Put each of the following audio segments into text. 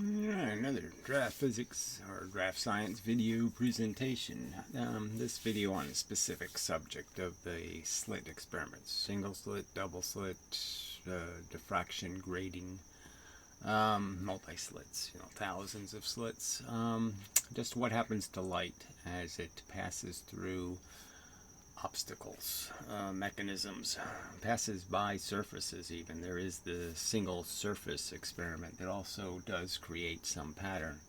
Another draft physics or draft science video presentation. This video on a specific subject of the slit experiments. Single slit, double slit, diffraction grating, multi-slits, thousands of slits. Just what happens to light as it passes through obstacles, mechanisms, passes by surfaces even. There is the single surface experiment that also does create some pattern.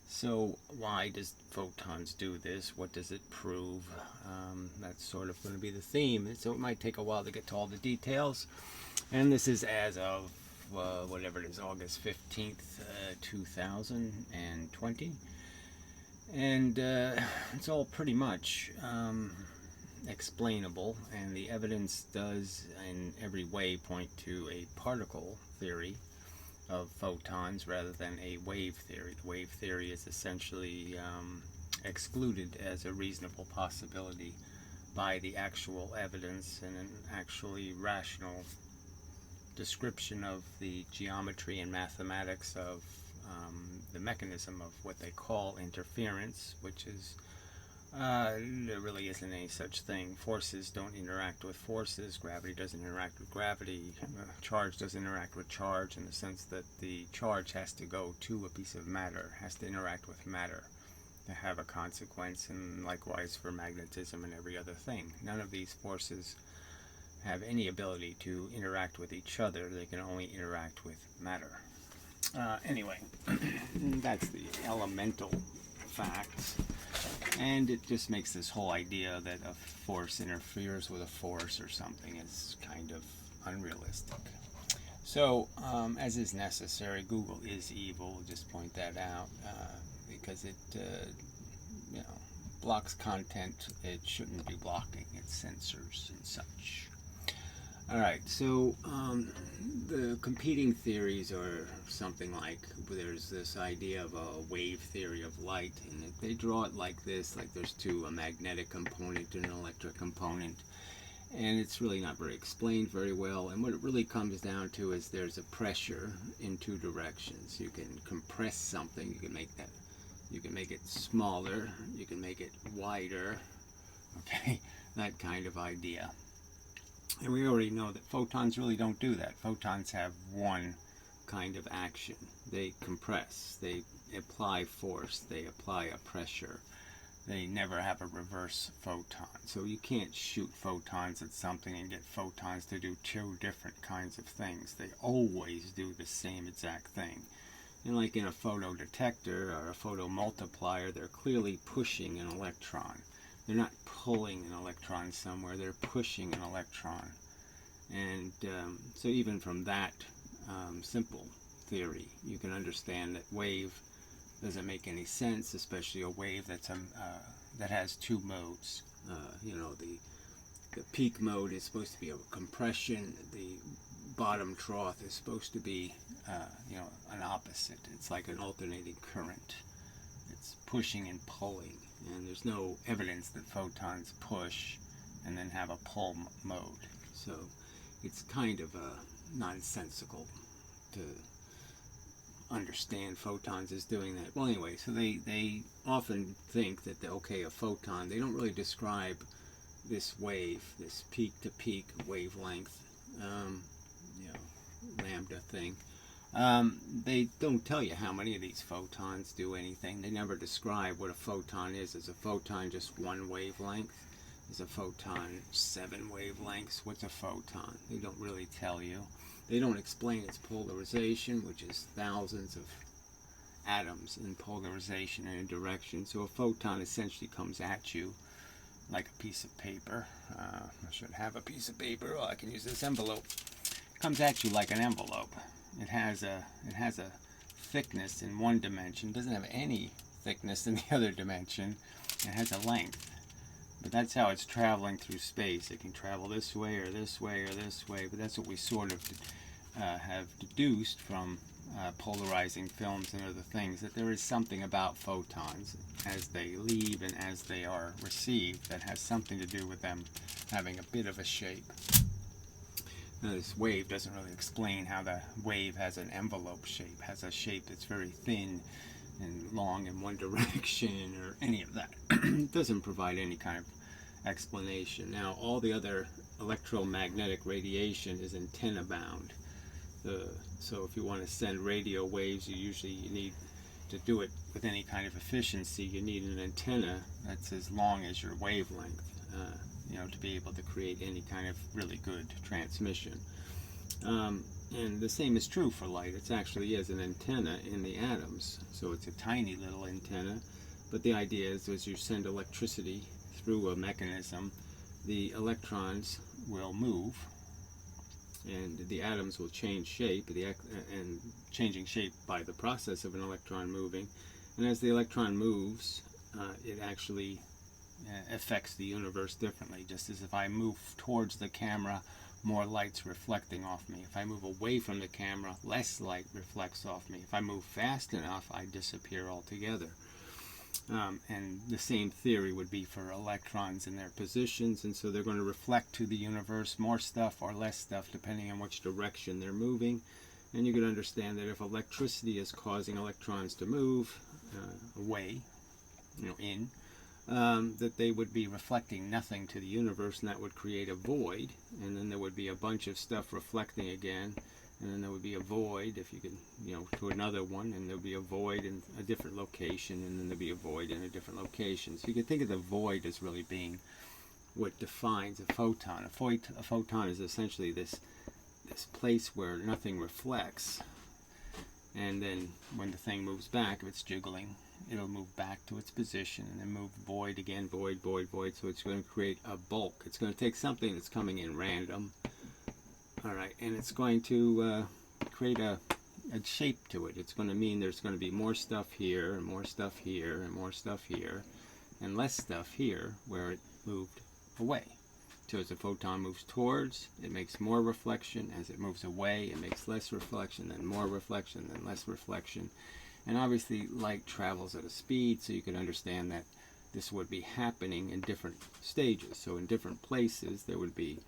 So why does photons do this? What does it prove? That's sort of going to be the theme. So it might take a while to get to all the details. And this is as of whatever it is, August 15th, 2020. And it's all pretty much explainable, and the evidence does in every way point to a particle theory of photons rather than a wave theory. The wave theory is essentially excluded as a reasonable possibility by the actual evidence and an actually rational description of the geometry and mathematics of the mechanism of what they call interference, which is there really isn't any such thing. Forces don't interact with forces. Gravity doesn't interact with gravity. Charge doesn't interact with charge, in the sense that the charge has to go to a piece of matter, has to interact with matter to have a consequence, and likewise for magnetism and every other thing. None of these forces have any ability to interact with each other. They can only interact with matter. Anyway, that's the elemental facts. And it just makes this whole idea that a force interferes with a force or something is kind of unrealistic. So, as is necessary, Google is evil. Just point that out because it, blocks content it shouldn't be blocking. It censors and such. All right. So the competing theories are something like, there's this idea of a wave theory of light, and they draw it like this, like there's a magnetic component and an electric component, and it's really not very explained very well. And what it really comes down to is there's a pressure in two directions. You can compress something, you can make it smaller, you can make it wider, okay, that kind of idea. And we already know that photons really don't do that. Photons have one kind of action. They compress, they apply force, they apply a pressure. They never have a reverse photon. So you can't shoot photons at something and get photons to do two different kinds of things. They always do the same exact thing. And like in a photodetector or a photomultiplier, they're clearly pushing an electron. They're not pulling an electron somewhere, they're pushing an electron. And so even from that simple theory, you can understand that wave doesn't make any sense, especially a wave that's that has two modes. The peak mode is supposed to be a compression. The bottom trough is supposed to be an opposite. It's like an alternating current. It's pushing and pulling, and there's no evidence that photons push and then have a pull mode. So it's kind of nonsensical to understand photons as doing that. Well, anyway, so they often think that, a photon, they don't really describe this wave, this peak-to-peak wavelength, lambda thing. They don't tell you how many of these photons do anything. They never describe what a photon is. Is a photon just one wavelength? Is a photon 7 wavelengths? What's a photon? They don't really tell you. They don't explain its polarization, which is thousands of atoms in polarization and in direction. So a photon essentially comes at you like a piece of paper. I should have a piece of paper. Oh, I can use this envelope. It comes at you like an envelope. It has a thickness in one dimension. It doesn't have any thickness in the other dimension. It has a length. But that's how it's traveling through space. It can travel this way or this way or this way, but that's what we sort of have deduced from polarizing films and other things, that there is something about photons as they leave and as they are received that has something to do with them having a bit of a shape. Now, this wave doesn't really explain how the wave has an envelope shape, has a shape that's very thin and long in one direction, or any of that. It doesn't provide any kind of explanation. Now, all the other electromagnetic radiation is antenna bound. So if you want to send radio waves, you need to do it with any kind of efficiency. You need an antenna that's as long as your wavelength, to be able to create any kind of really good transmission. And the same is true for light. It actually is an antenna in the atoms, so it's a tiny little antenna. But the idea is, as you send electricity through a mechanism, the electrons will move, and the atoms will change shape, and changing shape by the process of an electron moving. And as the electron moves, it actually affects the universe differently. Just as if I move towards the camera, more light's reflecting off me. If I move away from the camera, less light reflects off me. If I move fast enough, I disappear altogether. And the same theory would be for electrons in their positions, and so they're going to reflect to the universe more stuff or less stuff depending on which direction they're moving. And you can understand that if electricity is causing electrons to move away, that they would be reflecting nothing to the universe, and that would create a void, and then there would be a bunch of stuff reflecting again, and then there would be a void, if you could, to another one, and there would be a void in a different location, and then there'd be a void in a different location. So you could think of the void as really being what defines a photon. A photon is essentially this place where nothing reflects, and then when the thing moves back, if it's jiggling, it'll move back to its position and then move void again, void, void, void. So it's going to create a bulk. It's going to take something that's coming in random, all right, and it's going to create a shape to it. It's going to mean there's going to be more stuff here, and more stuff here, and more stuff here, and less stuff here where it moved away. So as a photon moves towards, it makes more reflection. As it moves away, it makes less reflection, then more reflection, then less reflection. And obviously light travels at a speed, so you can understand that this would be happening in different stages. So in different places there would be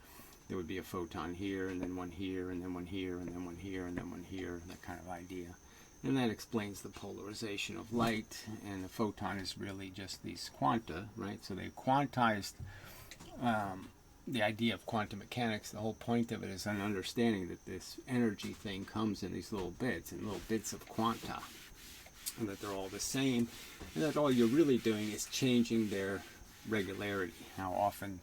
a photon here, and then one here, and then one here, and then one here, and then one here, that kind of idea. And that explains the polarization of light, and the photon is really just these quanta, right? So they quantized the idea of quantum mechanics. The whole point of it is an understanding that this energy thing comes in these little bits, and little bits of quanta, and that they're all the same, and that all you're really doing is changing their regularity, how often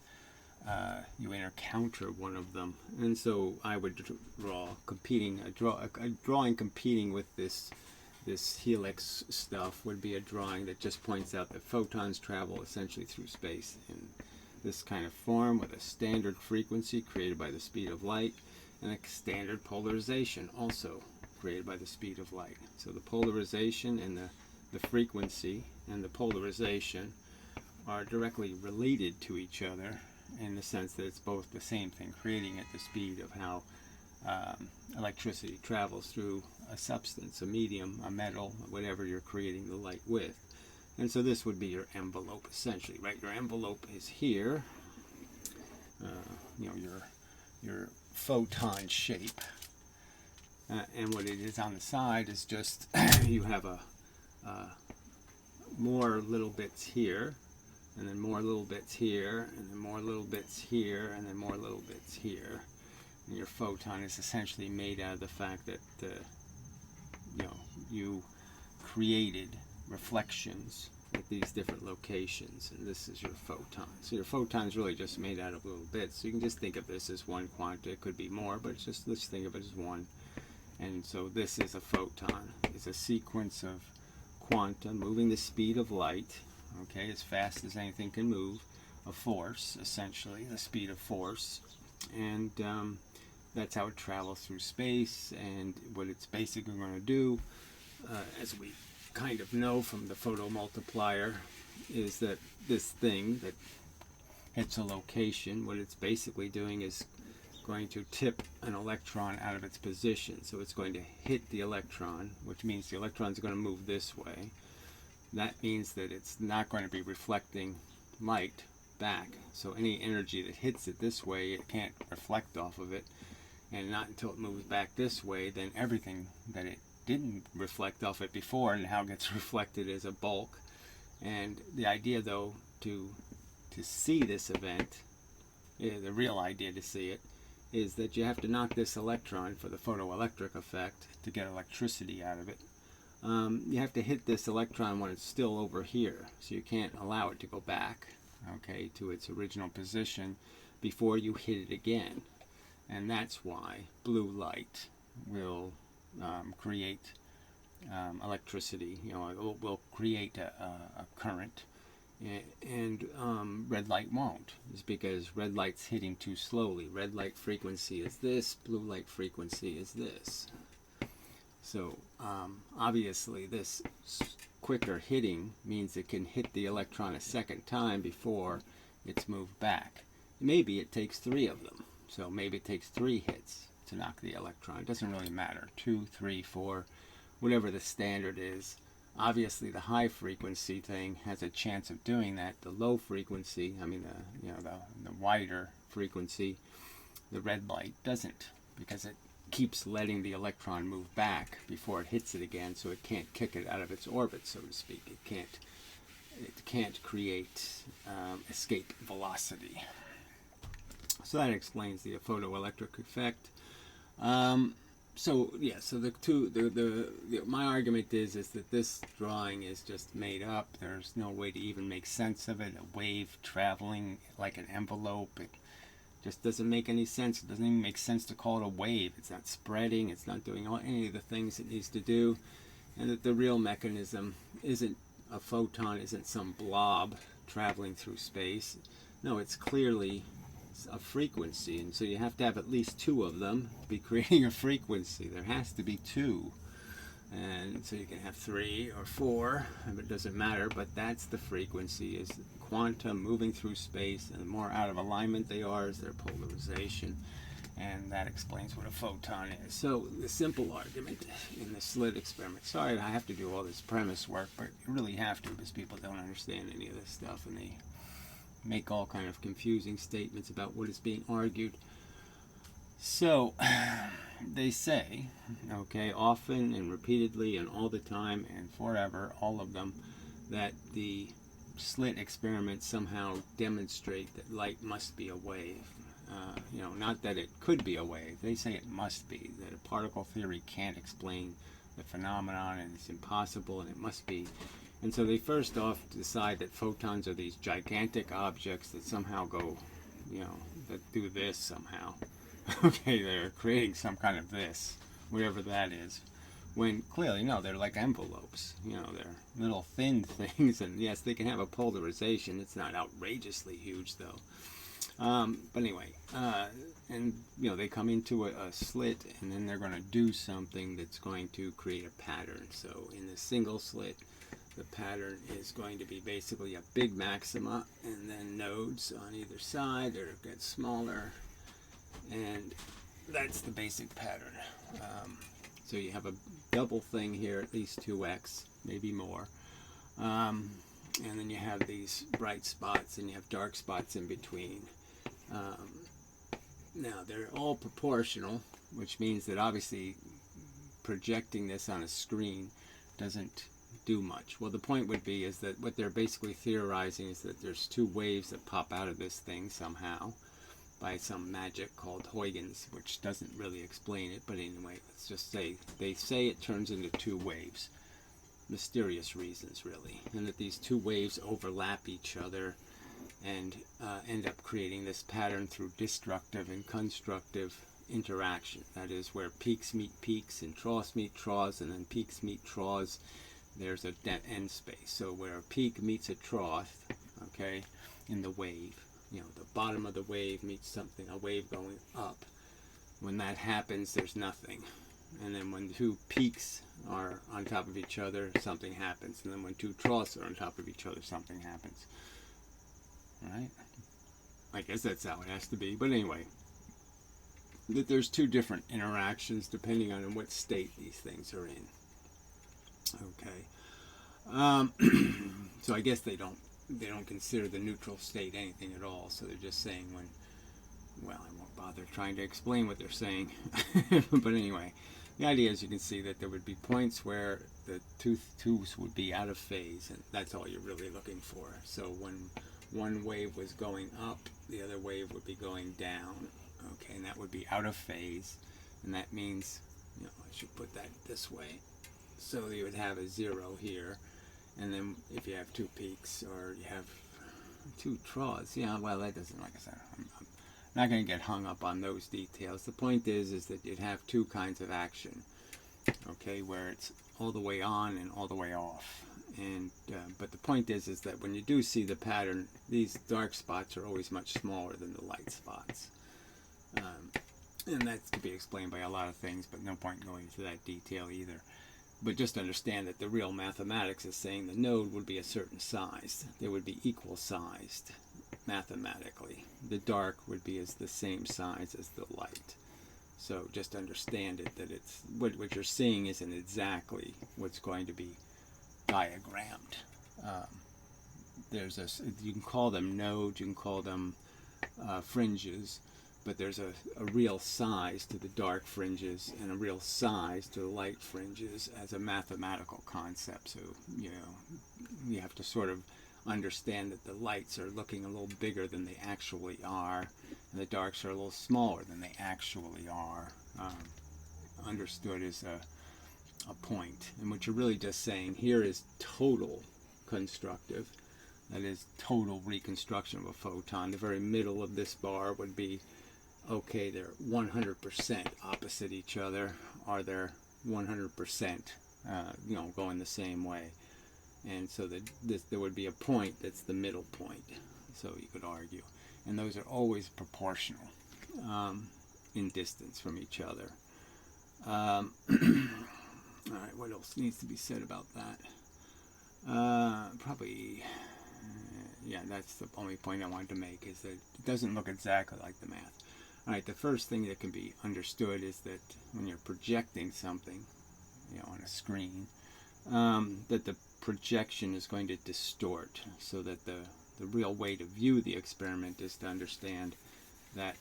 you encounter one of them. And so I would draw a drawing competing with this helix stuff would be a drawing that just points out that photons travel essentially through space in this kind of form with a standard frequency created by the speed of light, and a standard polarization also created by the speed of light. So the polarization and the frequency and the polarization are directly related to each other in the sense that it's both the same thing, creating at the speed of how electricity travels through a substance, a medium, a metal, whatever you're creating the light with. And so this would be your envelope, essentially, right? Your envelope is here, your photon shape. And what it is on the side is just you have more little bits here, and then more little bits here, and then more little bits here, and then more little bits here. And your photon is essentially made out of the fact that you created reflections at these different locations, and this is your photon. So your photon is really just made out of little bits. So you can just think of this as one quanta. It could be more, but let's think of it as one. And so this is a photon. It's a sequence of quanta moving the speed of light, okay, as fast as anything can move, a force, essentially, the speed of force. And that's how it travels through space. And what it's basically going to do, as we kind of know from the photomultiplier, is that this thing that hits a location, what it's basically doing is going to tip an electron out of its position. So it's going to hit the electron, which means the electron is going to move this way. That means that it's not going to be reflecting light back. So any energy that hits it this way, it can't reflect off of it. and not until it moves back this way, then everything that it didn't reflect off it before now gets reflected as a bulk. And the idea, though, to see this event, the real idea to see it, is that you have to knock this electron for the photoelectric effect to get electricity out of it. You have to hit this electron when it's still over here, so you can't allow it to go back, okay, to its original position before you hit it again. And that's why blue light will create electricity, will create a current, and red light won't. It's because red light's hitting too slowly. Red light frequency is this, blue light frequency is this. So obviously this quicker hitting means it can hit the electron a second time before it's moved back. Maybe it takes 3 of them. So maybe it takes 3 hits to knock the electron. It doesn't really matter. 2, 3, 4, whatever the standard is. Obviously the high frequency thing has a chance of doing that. The low frequency, I mean the wider frequency, the red light doesn't, because it keeps letting the electron move back before it hits it again, so it can't kick it out of its orbit, so to speak. It can't create escape velocity. So that explains the photoelectric effect. So my argument is that this drawing is just made up. There's no way to even make sense of it. A wave traveling like an envelope, it just doesn't make any sense. It doesn't even make sense to call it a wave. It's not spreading. It's not doing any of the things it needs to do. And that the real mechanism isn't a photon, isn't some blob traveling through space. No, it's clearly a frequency, and so you have to have at least 2 of them to be creating a frequency. There has to be 2, and so you can have 3 or 4, it doesn't matter, but that's the frequency, is quantum moving through space, and the more out of alignment they are is their polarization, and that explains what a photon is. So the simple argument in the slit experiment, sorry I have to do all this premise work, but you really have to, because people don't understand any of this stuff, and they make all kind of confusing statements about what is being argued. So they say, okay, often and repeatedly and all the time and forever, all of them, that the slit experiments somehow demonstrate that light must be a wave. Not that it could be a wave. They say it must be, that a particle theory can't explain the phenomenon, and it's impossible, and it must be. And so they first off decide that photons are these gigantic objects that somehow go, that do this somehow. Okay, they're creating some kind of this, whatever that is. When clearly, no, they're like envelopes. They're little thin things, and yes, they can have a polarization. It's not outrageously huge, though. But anyway, and they come into a slit, and then they're going to do something that's going to create a pattern. So in the single slit, the pattern is going to be basically a big maxima, and then nodes on either side. They're get smaller, and that's the basic pattern. So you have a double thing here, at least 2x, maybe more. And then you have these bright spots, and you have dark spots in between. Now, they're all proportional, which means that obviously projecting this on a screen doesn't do much. Well, the point would be is that what they're basically theorizing is that there's 2 waves that pop out of this thing somehow by some magic called Huygens, which doesn't really explain it, but anyway, let's just say they say it turns into 2 waves. Mysterious reasons, really, and that these 2 waves overlap each other and end up creating this pattern through destructive and constructive interaction. That is, where peaks meet peaks and troughs meet troughs, and then peaks meet troughs. There's a dead end space. So where a peak meets a trough, okay, in the wave, the bottom of the wave meets something, a wave going up. When that happens, there's nothing. And then when 2 peaks are on top of each other, something happens. And then when 2 troughs are on top of each other, something happens. Right? I guess that's how it has to be. But anyway, that there's 2 different interactions depending on in what state these things are in. Okay. So I guess they don't consider the neutral state anything at all. So they're just saying well, I won't bother trying to explain what they're saying. But anyway, the idea is you can see that there would be points where the tooths would be out of phase, and that's all you're really looking for. So when one wave was going up, the other wave would be going down. Okay, and that would be out of phase, and that means, you know, I should put that this way. So you would have a 0 here, and then if you have 2 peaks, or you have 2 troughs, yeah, well, that doesn't, like I said, I'm not going to get hung up on those details. The point is that you'd have 2 kinds of action, okay, where it's all the way on and all the way off. And but the point is that when you do see the pattern, these dark spots are always much smaller than the light spots. And that could be explained by a lot of things, but no point going into that detail either. But just understand that the real mathematics is saying the node would be a certain size. They would be equal sized mathematically. The dark would be the same size as the light. So just understand it, that it's what you're seeing isn't exactly what's going to be diagrammed. You can call them nodes, you can call them fringes, but there's a real size to the dark fringes and a real size to the light fringes as a mathematical concept. So, you know, you have to sort of understand that the lights are looking a little bigger than they actually are, and the darks are a little smaller than they actually are, understood as a point. And what you're really just saying here is total constructive, that is total reconstruction of a photon. The very middle of this bar would be, okay, they're 100% opposite each other, or they're 100% you know, going the same way. And so there would be a point that's the middle point, so you could argue. And those are always proportional in distance from each other. All right, what else needs to be said about that? Probably, yeah, that's the only point I wanted to make, is that it doesn't look exactly like the math. All right, the first thing that can be understood is that when you're projecting something, you know, on a screen, that the projection is going to distort, so that the real way to view the experiment is to understand that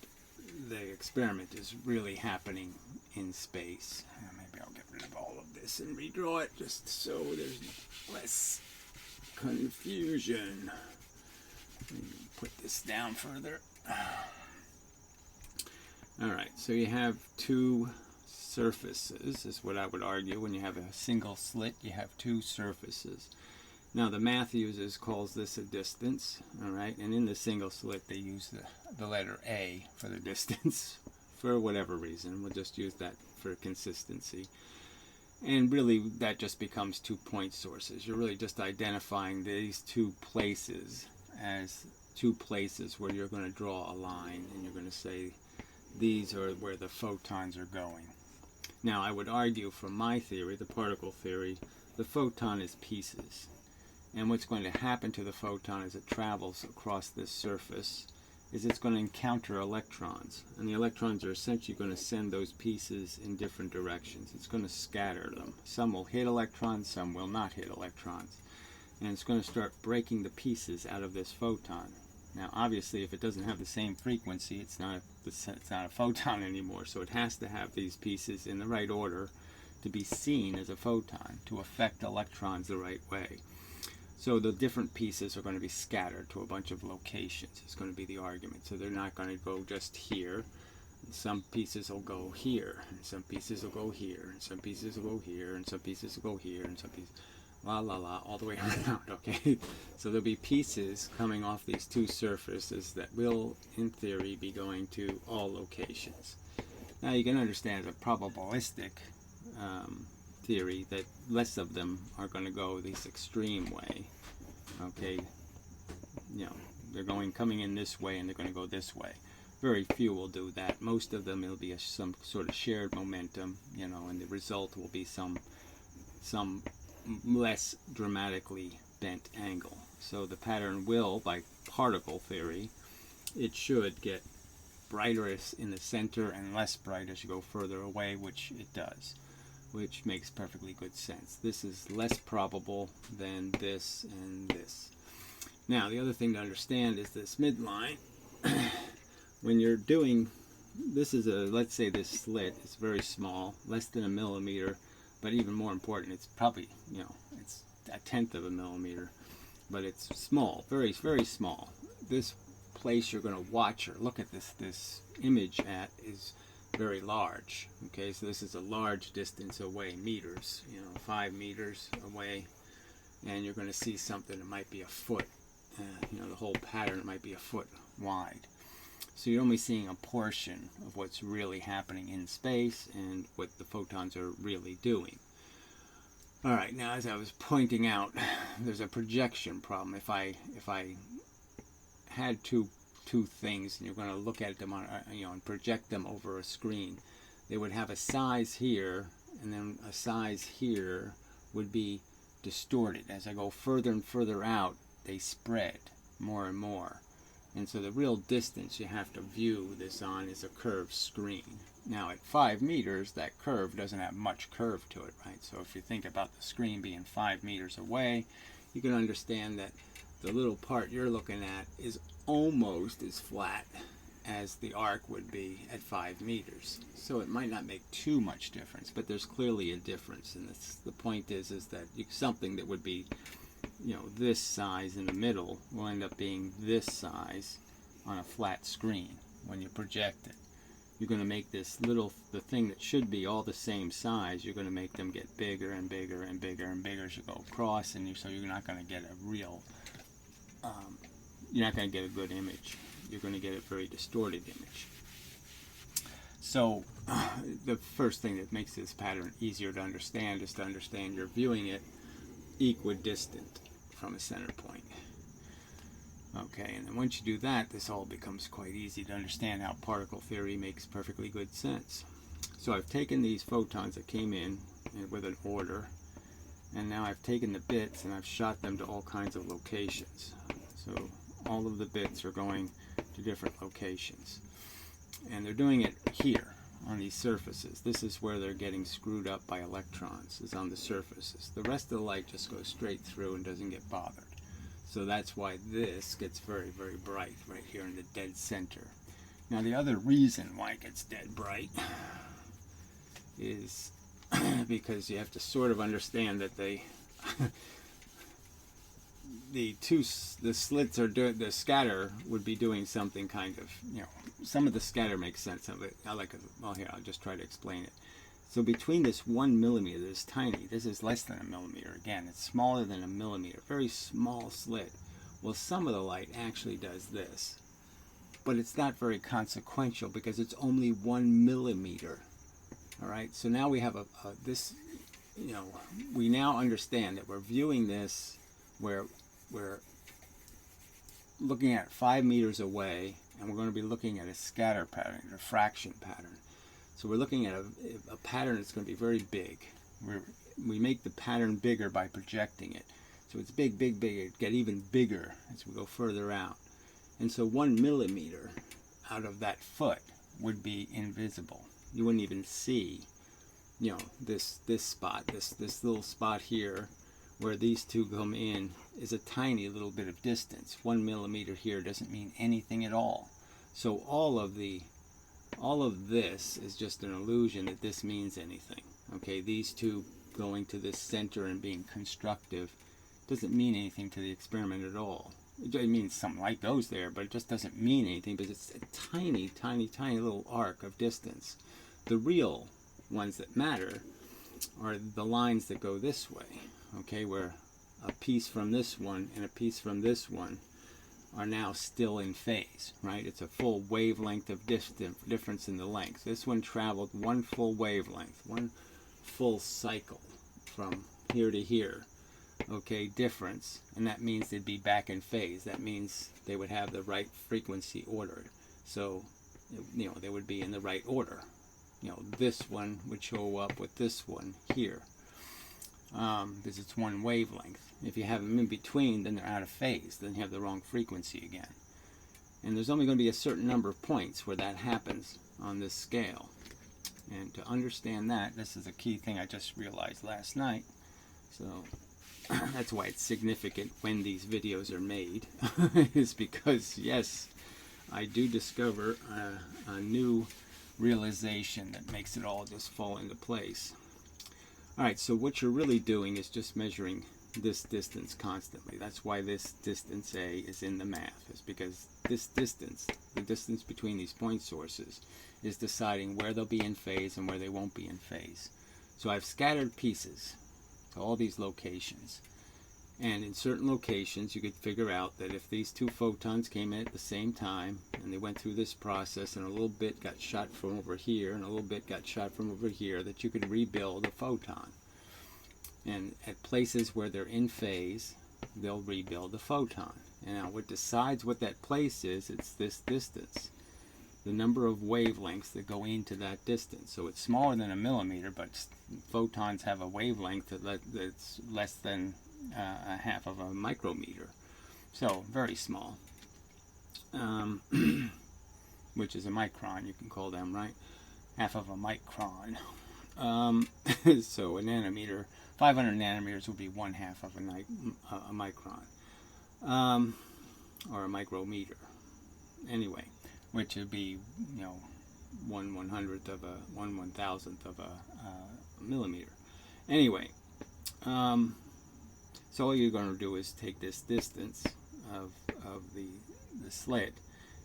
the experiment is really happening in space. Maybe I'll get rid of all of this and redraw it just so there's less confusion. Let me put this down further. Alright, so you have 2 surfaces, is what I would argue. When you have a single slit, you have 2 surfaces. Now the math calls this a distance, alright, and in the single slit they use the letter A for the distance, for whatever reason. We'll just use that for consistency. And really that just becomes 2 point sources. You're really just identifying these 2 places as 2 places where you're going to draw a line, and you're going to say these are where the photons are going. Now I would argue from my theory, the particle theory, the photon is pieces. And what's going to happen to the photon as it travels across this surface is it's going to encounter electrons. And the electrons are essentially going to send those pieces in different directions. It's going to scatter them. Some will hit electrons, some will not hit electrons. And it's going to start breaking the pieces out of this photon. Now obviously if it doesn't have the same frequency, it's not a photon anymore. So it has to have these pieces in the right order to be seen as a photon, to affect electrons the right way. So the different pieces are going to be scattered to a bunch of locations. It's going to be the argument. So they're not going to go just here. Some pieces will go here, and some pieces will go here, and some pieces will go here, and some pieces will go here, and some pieces, la la la, all the way around, okay? So there'll be pieces coming off these 2 surfaces that will, in theory, be going to all locations. Now you can understand as a probabilistic theory that less of them are going to go this extreme way, okay? You know, they're coming in this way and they're going to go this way. Very few will do that. Most of them, it'll be some sort of shared momentum, you know, and the result will be some less dramatically bent angle. So the pattern will, by particle theory, it should get brighter in the center and less bright as you go further away, which it does, which makes perfectly good sense. This is less probable than this and this. Now the other thing to understand is this midline when you're doing, this is a, let's say this slit is very small, less than a millimeter, but even more important, it's probably, you know, it's a tenth of a millimeter, but it's small, very, very small. This place you're going to watch or look at this image at is very large. Okay, so this is a large distance away, meters, you know, 5 meters away, and you're going to see something that might be a foot, you know, the whole pattern might be a foot wide. So you're only seeing a portion of what's really happening in space and what the photons are really doing. All right, now as I was pointing out, there's a projection problem. If I had two things and you're going to look at them on, you know, and project them over a screen, they would have a size here, and then a size here would be distorted. As I go further and further out, they spread more and more. And so the real distance you have to view this on is a curved screen. Now at 5 meters, that curve doesn't have much curve to it, right? So if you think about the screen being 5 meters away, you can understand that the little part you're looking at is almost as flat as the arc would be at 5 meters. So it might not make too much difference, but there's clearly a difference. And the point is that something that would be, you know, this size in the middle will end up being this size on a flat screen when you project it. You're going to make this little, the thing that should be all the same size, you're going to make them get bigger and bigger and bigger and bigger as you go across, and so you're not going to get a real, you're not going to get a good image. You're going to get a very distorted image. So the first thing that makes this pattern easier to understand is to understand you're viewing it equidistant from a center point. Okay, and then once you do that, this all becomes quite easy to understand how particle theory makes perfectly good sense. So I've taken these photons that came in with an order, and now I've taken the bits and I've shot them to all kinds of locations. So all of the bits are going to different locations. And they're doing it here on these surfaces. This is where they're getting screwed up by electrons, is on the surfaces. The rest of the light just goes straight through and doesn't get bothered. So that's why this gets very, very bright right here in the dead center. Now the other reason why it gets dead bright is because you have to sort of understand that they the slits are doing, the scatter would be doing something kind of, you know, some of the scatter makes sense of it. I like it. Well, here, I'll just try to explain it. So between this 1 millimeter, this tiny, this is less than a millimeter. Again, it's smaller than a millimeter, very small slit. Well, some of the light actually does this, but it's not very consequential because it's only 1 millimeter. All right, so now we have this, you know, we now understand that we're viewing this where we're looking at 5 meters away, and we're going to be looking at a scatter pattern, a diffraction pattern. So we're looking at a pattern that's going to be very big. We make the pattern bigger by projecting it. So it's big, big, big. It get even bigger as we go further out. And so 1 millimeter out of that foot would be invisible. You wouldn't even see, you know, this spot, this little spot here where these two come in is a tiny little bit of distance. 1 millimeter here doesn't mean anything at all. So all of this is just an illusion that this means anything. Okay, these two going to this center and being constructive doesn't mean anything to the experiment at all. It means something like goes there, but it just doesn't mean anything because it's a tiny, tiny, tiny little arc of distance. The real ones that matter are the lines that go this way, okay, where a piece from this one and a piece from this one are now still in phase, right? It's a full wavelength of difference in the length. This one traveled one full wavelength, one full cycle from here to here, okay, difference, and that means they'd be back in phase. That means they would have the right frequency ordered. So, you know, they would be in the right order. You know, this one would show up with this one here, because it's one wavelength. If you have them in between, then they're out of phase. Then you have the wrong frequency again. And there's only going to be a certain number of points where that happens on this scale. And to understand that, this is a key thing I just realized last night. So that's why it's significant when these videos are made, is because, yes, I do discover a new realization that makes it all just fall into place. Alright, so what you're really doing is just measuring this distance constantly. That's why this distance A is in the math, is because this distance, the distance between these point sources, is deciding where they'll be in phase and where they won't be in phase. So I've scattered pieces to all these locations. And in certain locations, you could figure out that if these two photons came in at the same time, and they went through this process, and a little bit got shot from over here, and a little bit got shot from over here, that you could rebuild a photon. And at places where they're in phase, they'll rebuild the photon. And now what decides what that place is, it's this distance. The number of wavelengths that go into that distance. So it's smaller than a millimeter, but photons have a wavelength that's less than a half of a micrometer. So very small. Which is a micron, you can call them, right? Half of a micron. So a nanometer, 500 nanometers would be 1/2 of a micron, or a micrometer. Anyway, which would be, 1/100th of a 1/1000th of a millimeter. Anyway, so all you're going to do is take this distance of the slit,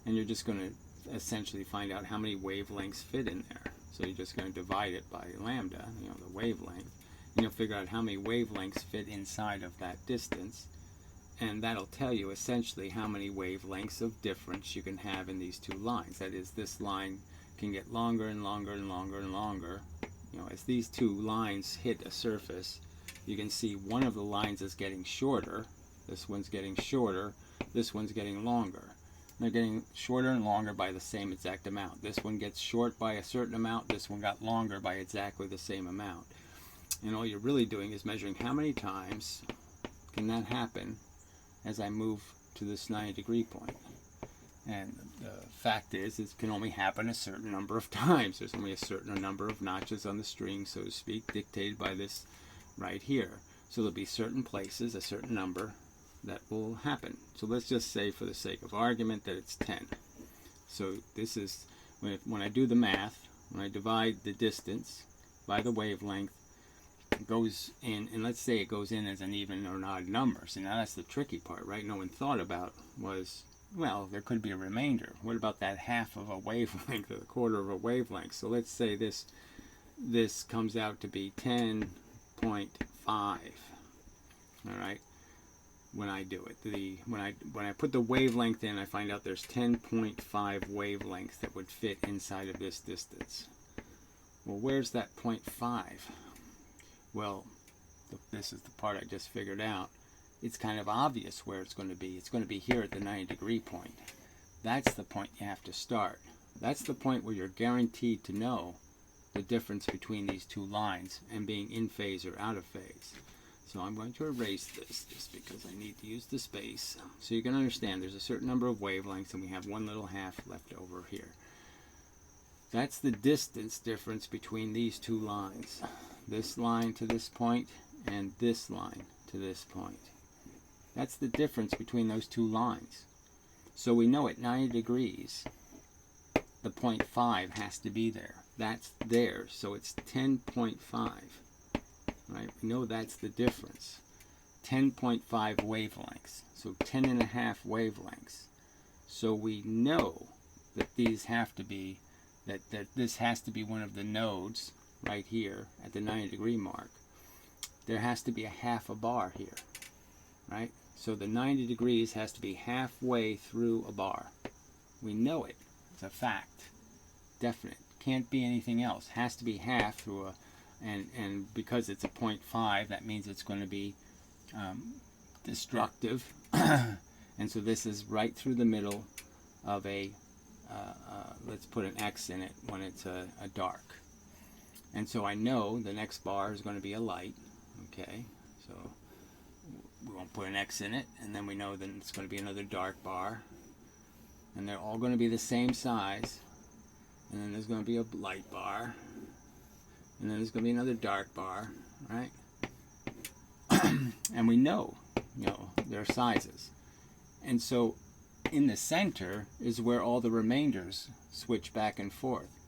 and you're just going to essentially find out how many wavelengths fit in there. So you're just going to divide it by lambda, the wavelength, and you'll figure out how many wavelengths fit inside of that distance, and that'll tell you essentially how many wavelengths of difference you can have in these two lines. That is, this line can get longer and longer and longer and longer. As these two lines hit a surface, you can see one of the lines is getting shorter. This one's getting shorter. This one's getting longer. They're getting shorter and longer by the same exact amount. This one gets short by a certain amount. This one got longer by exactly the same amount. And all you're really doing is measuring how many times can that happen as I move to this 90-degree point. And the fact is, it can only happen a certain number of times. There's only a certain number of notches on the string, so to speak, dictated by this right here. So there'll be certain places, a certain number, that will happen. So let's just say, for the sake of argument, that it's 10. So this is, when I do the math, when I divide the distance by the wavelength, it goes in, and let's say it goes in as an even or an odd number. So now that's the tricky part, right? No one thought about was, well, there could be a remainder. What about that half of a wavelength or a quarter of a wavelength? So let's say this comes out to be 10.5. All right. When I do it, when I put the wavelength in, I find out there's 10.5 wavelengths that would fit inside of this distance. Well, where's that 0.5? Well, this is the part I just figured out. It's kind of obvious where it's going to be. It's going to be here at the 90-degree point. That's the point you have to start. That's the point where you're guaranteed to know the difference between these two lines and being in phase or out of phase. So I'm going to erase this just because I need to use the space. So you can understand there's a certain number of wavelengths, and we have one little half left over here. That's the distance difference between these two lines. This line to this point and this line to this point. That's the difference between those two lines. So we know at 90 degrees, the 0.5 has to be there. That's there, so it's 10.5. Right? We know that's the difference. 10.5 wavelengths, so 10.5 wavelengths. So we know that these have to be, that this has to be one of the nodes right here at the 90-degree mark. There has to be a half a bar here, right? So the 90 degrees has to be halfway through a bar. We know it. It's a fact. Definite. Can't be anything else. Has to be half through a, and because it's a 0.5, that means it's going to be destructive. And so this is right through the middle of a, let's put an X in it when it's a dark. And so I know the next bar is going to be a light. Okay, so we won't put an X in it, and then we know that it's going to be another dark bar, and they're all going to be the same size, and then there's going to be a light bar, and then there's going to be another dark bar, right? And we know, their sizes. And so in the center is where all the remainders switch back and forth.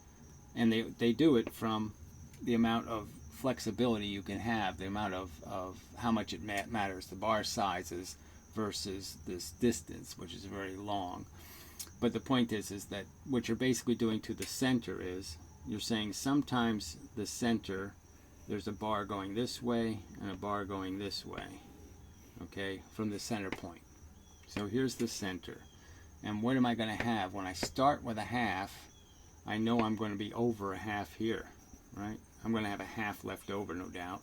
And they do it from the amount of flexibility you can have, the amount of how much it matters, the bar sizes versus this distance, which is very long. But the point is that what you're basically doing to the center is you're saying sometimes the center, there's a bar going this way and a bar going this way, okay, from the center point. So here's the center. And what am I going to have? When I start with a half, I know I'm going to be over a half here, right? I'm going to have a half left over, no doubt.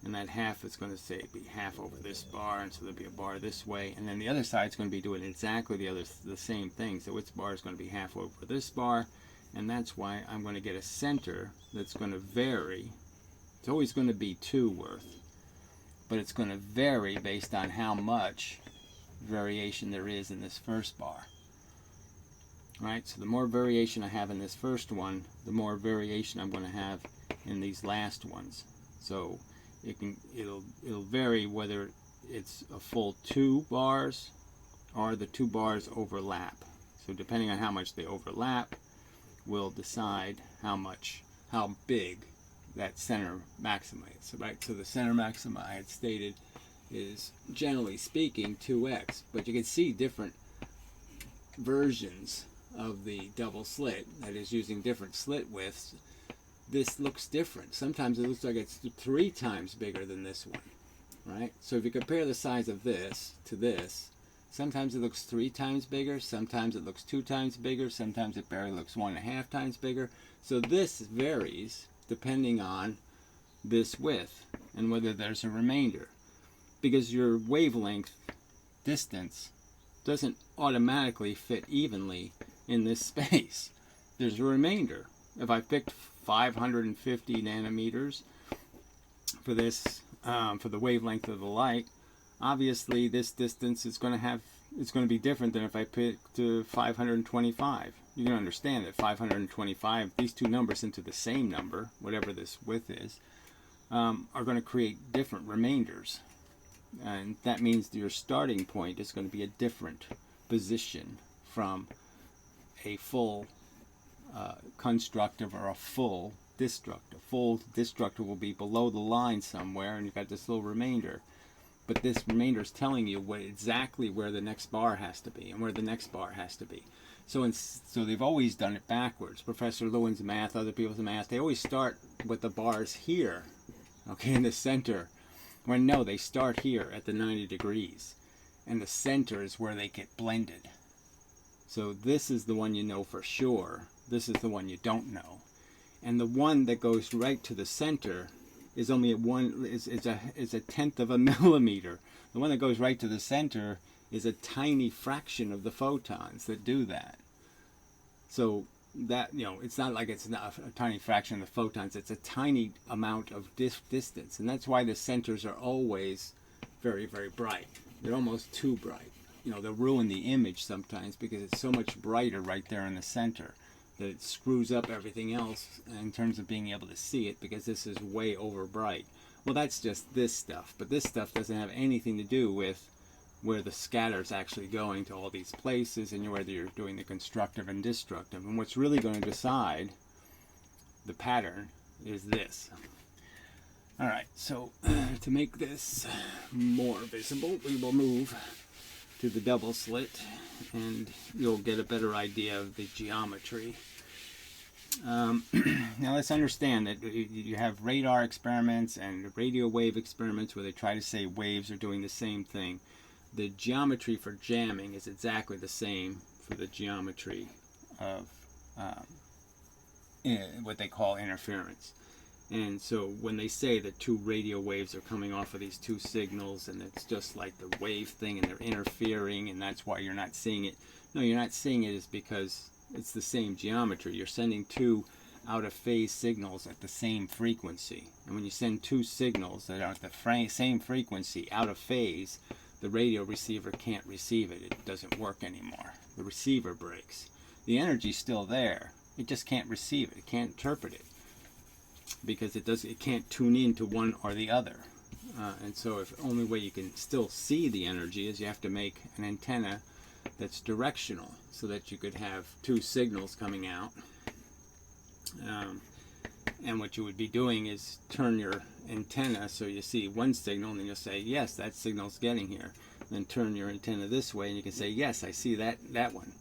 And that half is going to say be half over this bar, and so there'll be a bar this way. And then the other side's going to be doing exactly the same thing. So its bar is going to be half over this bar, and that's why I'm going to get a center that's going to vary. It's always going to be 2 worth, but it's going to vary based on how much variation there is in this first bar. Right, so the more variation I have in this first one, the more variation I'm going to have in these last ones. So it'll vary whether it's a full 2 bars or the 2 bars overlap. So depending on how much they overlap will decide how big that center maxima is. Right, so the center maxima I had stated is generally speaking 2x, but you can see different versions of the double slit, that is using different slit widths. This looks different. Sometimes it looks like it's 3 times bigger than this one, right? So if you compare the size of this to this, sometimes it looks 3 times bigger, sometimes it looks 2 times bigger, sometimes it barely looks 1.5 times bigger. So this varies depending on this width and whether there's a remainder, because your wavelength distance doesn't automatically fit evenly in this space. There's a remainder. If I picked 550 nanometers for this, for the wavelength of the light, obviously this distance is going to be different than if I picked 525. You can understand that 525, these two numbers into the same number, whatever this width is, are going to create different remainders. And that means your starting point is going to be a different position from a full constructive or a full destructive. Full destructive will be below the line somewhere, and you've got this little remainder. But this remainder is telling you exactly where the next bar has to be and where the next bar has to be. So they've always done it backwards. Professor Lewin's math, other people's math, they always start with the bars here, okay, in the center. When no, they start here at the 90 degrees, and the center is where they get blended. So this is the one you know for sure. This is the one you don't know. And the one that goes right to the center is only a tenth of a millimeter. The one that goes right to the center is a tiny fraction of the photons that do that. So that, it's not like it's not a tiny fraction of the photons, it's a tiny amount of distance. And that's why the centers are always very, very bright. They're almost too bright. They'll ruin the image sometimes because it's so much brighter right there in the center that it screws up everything else in terms of being able to see it, because this is way over bright. Well, that's just this stuff, but this stuff doesn't have anything to do with where the scatter is actually going to all these places, and whether you're doing the constructive and destructive. And what's really going to decide the pattern is this. All right, so to make this more visible, we will move to the double slit, and you'll get a better idea of the geometry. Now let's understand that you have radar experiments and radio wave experiments where they try to say waves are doing the same thing. The geometry for jamming is exactly the same for the geometry of what they call interference. And so when they say that 2 radio waves are coming off of these 2 signals, and it's just like the wave thing and they're interfering, and that's why you're not seeing it. No, you're not seeing it is because it's the same geometry. You're sending 2 out of phase signals at the same frequency. And when you send 2 signals that are at the same frequency out of phase, the radio receiver can't receive it. It doesn't work anymore. The receiver breaks. The energy's still there. It just can't receive it. It can't interpret it, because it can't tune in to one or the other. And so the only way you can still see the energy is you have to make an antenna that's directional, so that you could have two signals coming out. And what you would be doing is turn your antenna so you see one signal, and then you'll say, yes, that signal's getting here. Then turn your antenna this way, and you can say, yes, I see that one.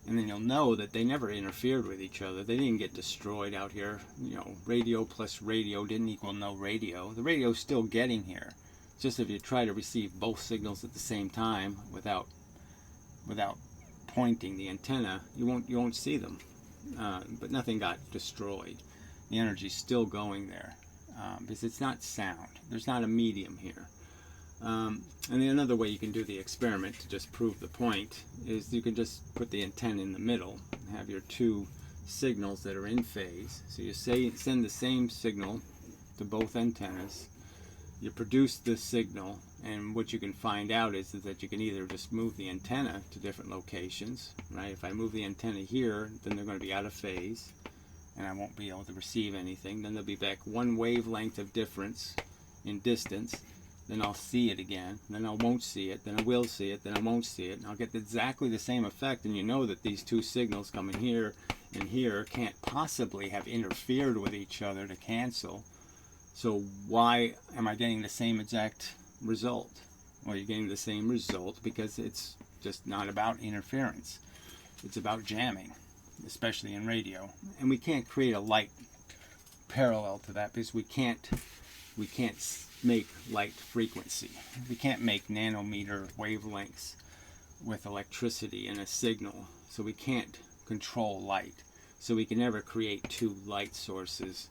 And then you'll know that they never interfered with each other. They didn't get destroyed out here. You know, radio plus radio didn't equal no radio. The radio's still getting here. It's just if you try to receive both signals at the same time without pointing the antenna, you won't see them. But nothing got destroyed. The energy's still going there because it's not sound. There's not a medium here. And then another way you can do the experiment to just prove the point is you can just put the antenna in the middle and have your two signals that are in phase. So you send the same signal to both antennas. You produce this signal, and what you can find out is that you can either just move the antenna to different locations, right? If I move the antenna here, then they're going to be out of phase, and I won't be able to receive anything. Then they'll be back one wavelength of difference in distance. Then I'll see it again. Then I won't see it. Then I will see it. Then I won't see it. And I'll get exactly the same effect. And you know that these two signals coming here and here can't possibly have interfered with each other to cancel. So why am I getting the same exact result? Well, you're getting the same result because it's just not about interference. It's about jamming, especially in radio. And we can't create a light parallel to that because we can't make light frequency. We can't make nanometer wavelengths with electricity in a signal. So we can't control light. So we can never create two light sources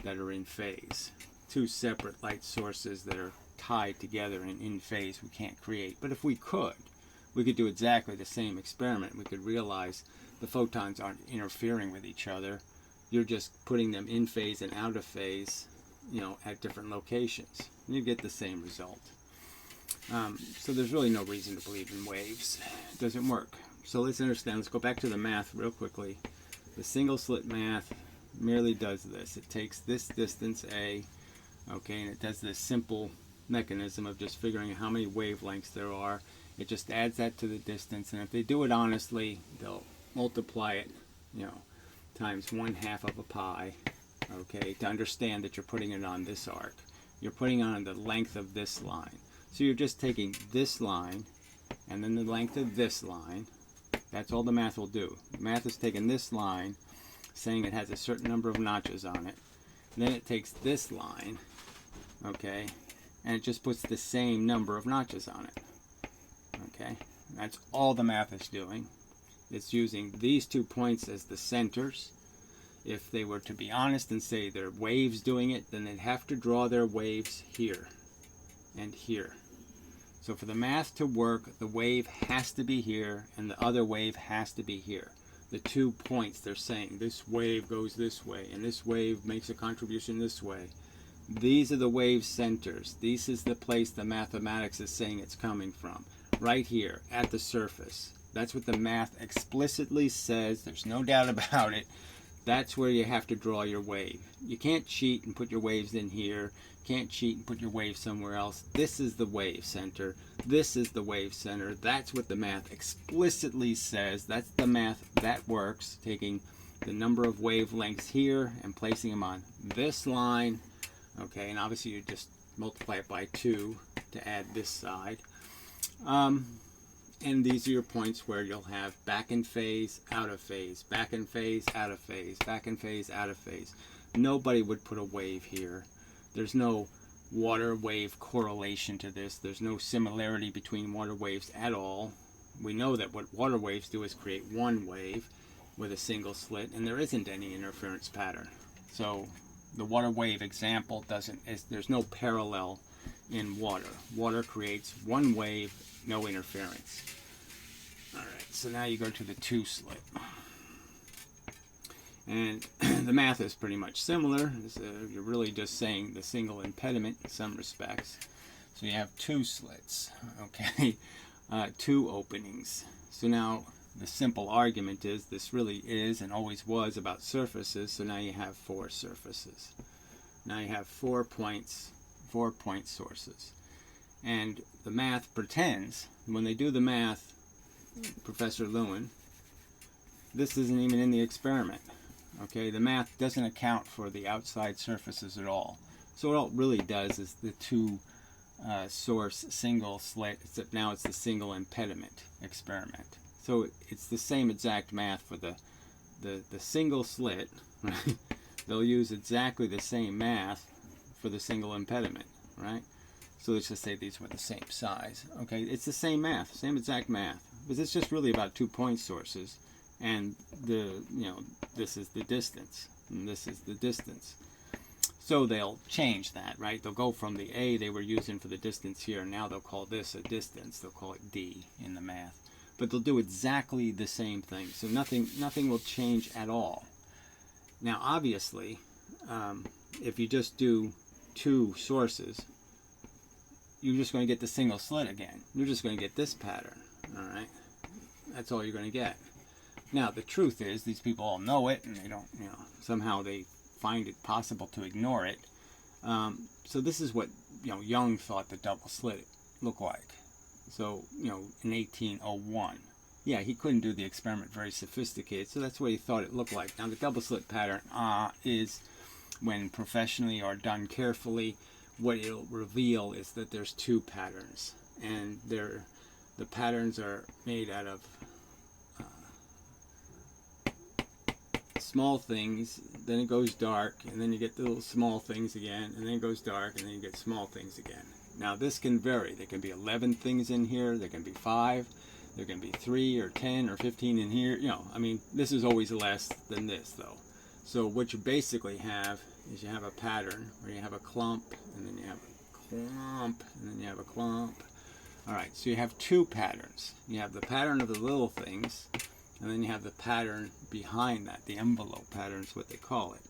that are in phase. Two separate light sources that are tied together and in phase we can't create. But if we could do exactly the same experiment. We could realize the photons aren't interfering with each other. You're just putting them in phase and out of phase, you know, at different locations. And you get the same result. So there's really no reason to believe in waves. It doesn't work. So let's understand. Let's go back to the math real quickly. The single slit math merely does this. It takes this distance A, okay, and it does this simple mechanism of just figuring out how many wavelengths there are. It just adds that to the distance, and if they do it honestly, they'll multiply it, you know, times 1/2 of a pi, okay, to understand that you're putting it on this arc. You're putting it on the length of this line. So you're just taking this line and then the length of this line. That's all the math will do. The math is taking this line, saying it has a certain number of notches on it. And then it takes this line, okay, and it just puts the same number of notches on it. Okay, that's all the math is doing. It's using these 2 points as the centers. If they were to be honest and say they're waves doing it, then they'd have to draw their waves here and here. So for the math to work, the wave has to be here and the other wave has to be here. The 2 points, they're saying this wave goes this way and this wave makes a contribution this way. These are the wave centers. This is the place the mathematics is saying it's coming from. Right here at the surface. That's what the math explicitly says. There's no doubt about it. That's where you have to draw your wave. You can't cheat and put your waves in here. Can't cheat and put your wave somewhere else. This is the wave center. This is the wave center. That's what the math explicitly says. That's the math that works. Taking the number of wavelengths here and placing them on this line. Okay, and obviously you just multiply it by 2 to add this side. And these are your points where you'll have back in phase, out of phase, back in phase, out of phase, back in phase, out of phase. Nobody would put a wave here. There's no water wave correlation to this. There's no similarity between water waves at all. We know that what water waves do is create one wave with a single slit, and there isn't any interference pattern. So the water wave example there's no parallel in water. Water creates one wave, no interference. Alright, so now you go to the 2 slit. And the math is pretty much similar. You're really just saying the single impediment in some respects. So you have 2 slits, okay, 2 openings. So now the simple argument is this really is and always was about surfaces, so now you have 4 surfaces. Now you have 4 points, 4 point sources. And the math pretends, when they do the math, Professor Lewin, this isn't even in the experiment. Okay, the math doesn't account for the outside surfaces at all. So all it really does is the two source single slit, except now it's the single impediment experiment. So it's the same exact math for the single slit, right? They'll use exactly the same math for the single impediment, right? So let's just say these were the same size. Okay, it's the same math, same exact math. But it's just really about 2 point sources, and this is the distance, and this is the distance. So they'll change that, right? They'll go from the A they were using for the distance here, and now they'll call this a distance. They'll call it D in the math. But they'll do exactly the same thing. So nothing will change at all. Now, obviously, if you just do 2 sources, you're just going to get the single slit again. You're just going to get this pattern, all right? That's all you're going to get. Now, the truth is, these people all know it, and they don't, somehow they find it possible to ignore it. So this is what, Young thought the double slit looked like. So, in 1801. Yeah, he couldn't do the experiment very sophisticated, so that's what he thought it looked like. Now, the double slit pattern is, when professionally or done carefully, what it'll reveal is that there's 2 patterns, and the patterns are made out of small things, then it goes dark, and then you get the little small things again, and then it goes dark, and then you get small things again. Now this can vary. There can be 11 things in here, there can be 5, there can be 3 or 10 or 15 in here. This is always less than this though. So what you basically have is you have a pattern where you have a clump, and then you have a clump, and then you have a clump. Alright, so you have 2 patterns. You have the pattern of the little things, and then you have the pattern behind that. The envelope pattern is what they call it.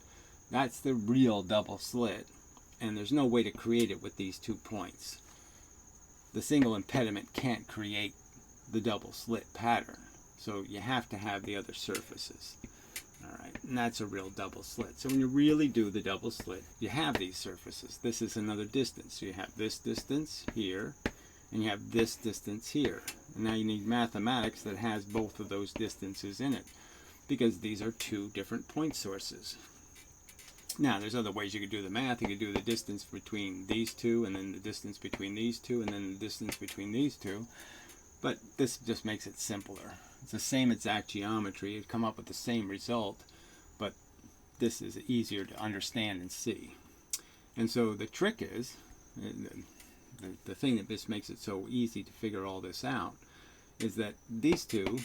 That's the real double slit, and there's no way to create it with these 2 points. The single impediment can't create the double slit pattern, so you have to have the other surfaces. Alright, and that's a real double slit. So when you really do the double slit, you have these surfaces. This is another distance. So you have this distance here, and you have this distance here. And now you need mathematics that has both of those distances in it, because these are 2 different point sources. Now, there's other ways you could do the math. You could do the distance between these 2, and then the distance between these 2, and then the distance between these 2. But this just makes it simpler. It's the same exact geometry. It'd come up with the same result, but this is easier to understand and see. And so the trick is, the thing that just makes it so easy to figure all this out, is that these 2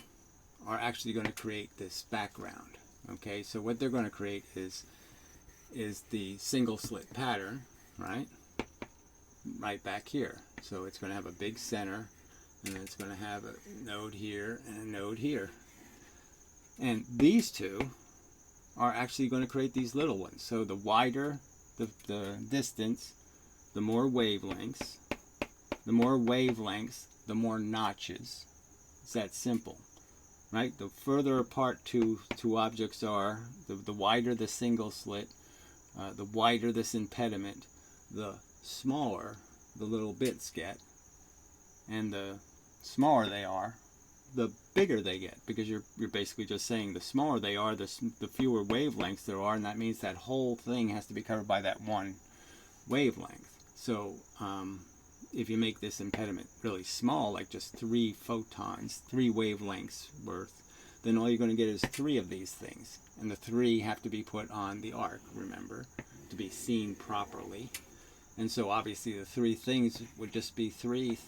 are actually going to create this background. Okay, so what they're going to create is the single slit pattern, right back here. So it's going to have a big center, and then it's going to have a node here and a node here. And these 2 are actually going to create these little ones. So the wider the distance, the more wavelengths. The more wavelengths, the more notches. It's that simple, right? The further apart two objects are, the wider the single slit, the wider this impediment, the smaller the little bits get. And the smaller they are, the bigger they get, because you're basically just saying the smaller they are, the fewer wavelengths there are, and that means that whole thing has to be covered by that one wavelength. So if you make this impediment really small, like just 3 photons, 3 wavelengths worth, then all you're going to get is 3 of these things, and the 3 have to be put on the arc, remember, to be seen properly. And so obviously the 3 things would just be 3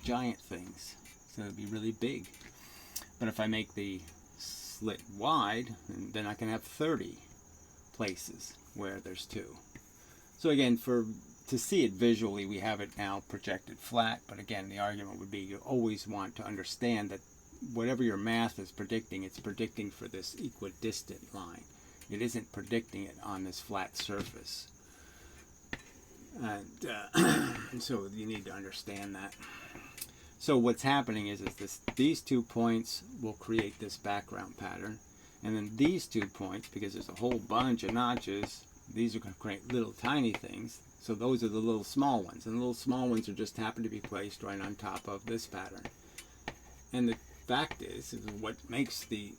giant things, so it'd be really big. But if I make the slit wide, then I can have 30 places where there's 2. So again, to see it visually, we have it now projected flat, but again, the argument would be you always want to understand that whatever your math is predicting, it's predicting for this equidistant line. It isn't predicting it on this flat surface. And so you need to understand that. So what's happening is these 2 points will create this background pattern, and then these 2 points, because there's a whole bunch of notches, these are going to create little tiny things. So those are the little small ones, and the little small ones are just happen to be placed right on top of this pattern. And fact is what makes the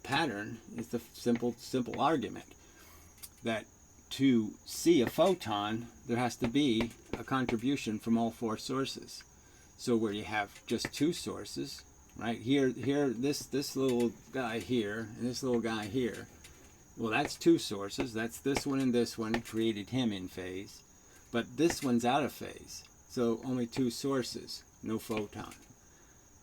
pattern is the simple argument that to see a photon, there has to be a contribution from all four sources. So where you have just two sources, right here, this little guy here and this little guy here, well, that's two sources. That's this one and this one created him in phase, but this one's out of phase. So only two sources, no photon.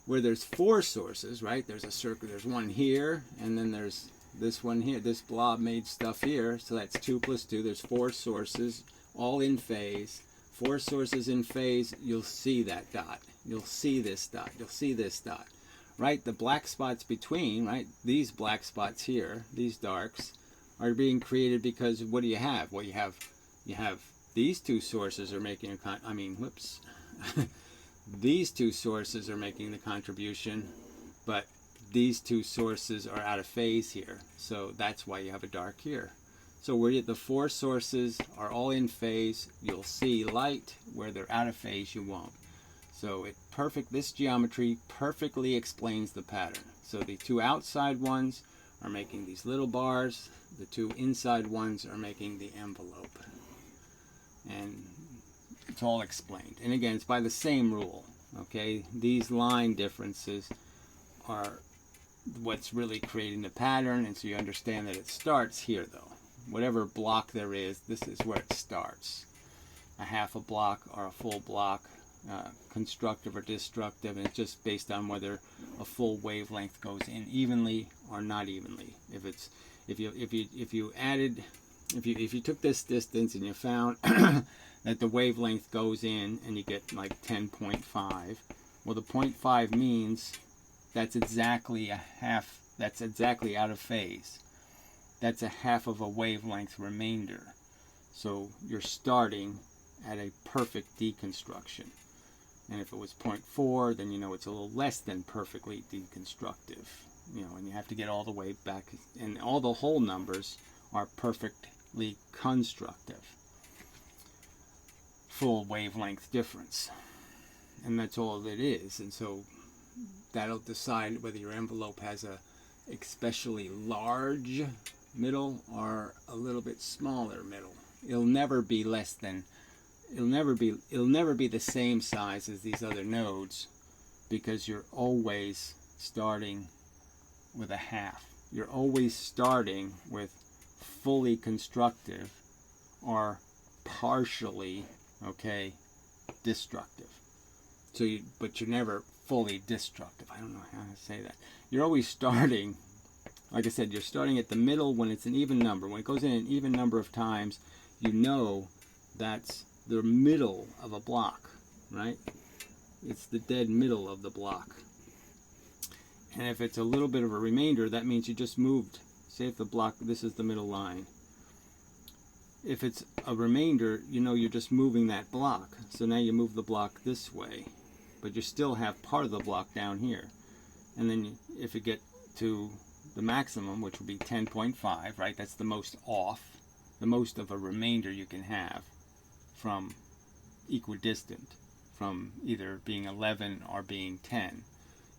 Where there's four sources, right? There's a circle. There's one here, and then there's this one here. This blob made stuff here. So that's 2 plus 2. There's four sources, all in phase. Four sources in phase. You'll see that dot. You'll see this dot. You'll see this dot. Right? The black spots between, right? These black spots here, these darks, are being created because what do you have? Well, you have these two sources are making a these two sources are making the contribution, but these two sources are out of phase here. So that's why you have a dark here. So where the four sources are all in phase, you'll see light. Where they're out of phase, you won't. So this geometry perfectly explains the pattern. So the two outside ones are making these little bars. The two inside ones are making the envelope. And it's all explained. And again, it's by the same rule. Okay, these line differences are what's really creating the pattern, and so you understand that it starts here though. Whatever block there is, this is where it starts. A half a block or a full block, constructive or destructive, and it's just based on whether a full wavelength goes in evenly or not evenly. If you took this distance and you found that the wavelength goes in and you get like 10.5, well, the 0.5 means that's exactly a half, that's exactly out of phase. That's a half of a wavelength remainder. So you're starting at a perfect deconstruction. And if it was 0.4, then you know it's a little less than perfectly deconstructive. You know, and you have to get all the way back, and all the whole numbers are perfectly constructive. Full wavelength difference. And that's all it is. And so that'll decide whether your envelope has a especially large middle or a little bit smaller middle. It'll never be less than, it'll never be the same size as these other nodes, because you're always starting with a half. You're always starting with fully constructive or partially, okay, destructive. So but you're never fully destructive. I don't know how to say that. You're always starting, like I said, you're starting at the middle when it's an even number. When it goes in an even number of times, you know that's the middle of a block, right? It's the dead middle of the block. And if it's a little bit of a remainder, that means you just moved. Say if the block, this is the middle line. If it's a remainder, you know you're just moving that block. So now you move the block this way, but you still have part of the block down here. And then if you get to the maximum, which would be 10.5, right? That's the most off, the most of a remainder you can have from equidistant, from either being 11 or being 10.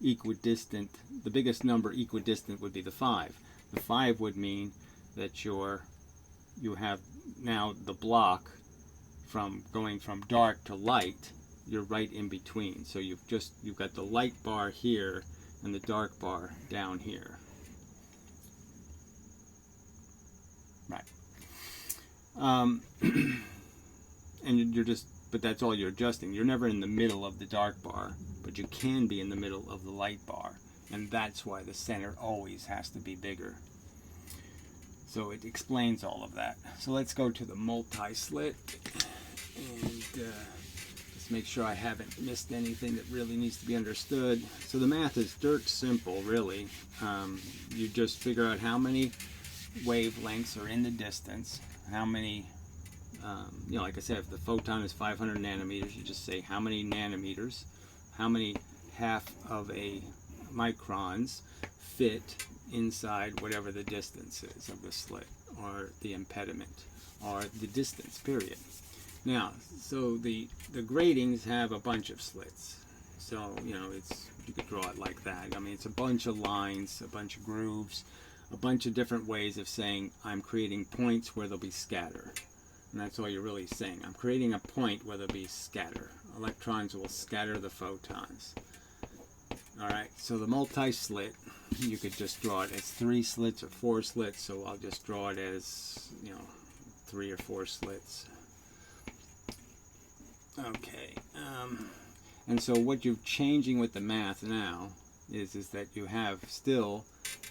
Equidistant, the biggest number equidistant would be the 5. The 5 would mean that you have now the block from going from dark to light, you're right in between. So you've got the light bar here and the dark bar down here. Right. And but that's all you're adjusting. You're never in the middle of the dark bar, but you can be in the middle of the light bar. And that's why the center always has to be bigger. So it explains all of that. So let's go to the multi-slit and just make sure I haven't missed anything that really needs to be understood. So the math is dirt simple, really. You just figure out how many wavelengths are in the distance, how many, like I said, if the photon is 500 nanometers, you just say how many nanometers, how many half of a microns fit inside whatever the distance is of the slit, or the impediment, or the distance, period. Now, so the gratings have a bunch of slits. So, you know, you could draw it like that. I mean, it's a bunch of lines, a bunch of grooves, a bunch of different ways of saying I'm creating points where there'll be scatter. And that's all you're really saying. I'm creating a point where there'll be scatter. Electrons will scatter the photons. Alright, so the multi-slit, you could just draw it as 3 slits or 4 slits, so I'll just draw it as, you know, 3 or 4 slits. Okay, and so what you're changing with the math now is that you have still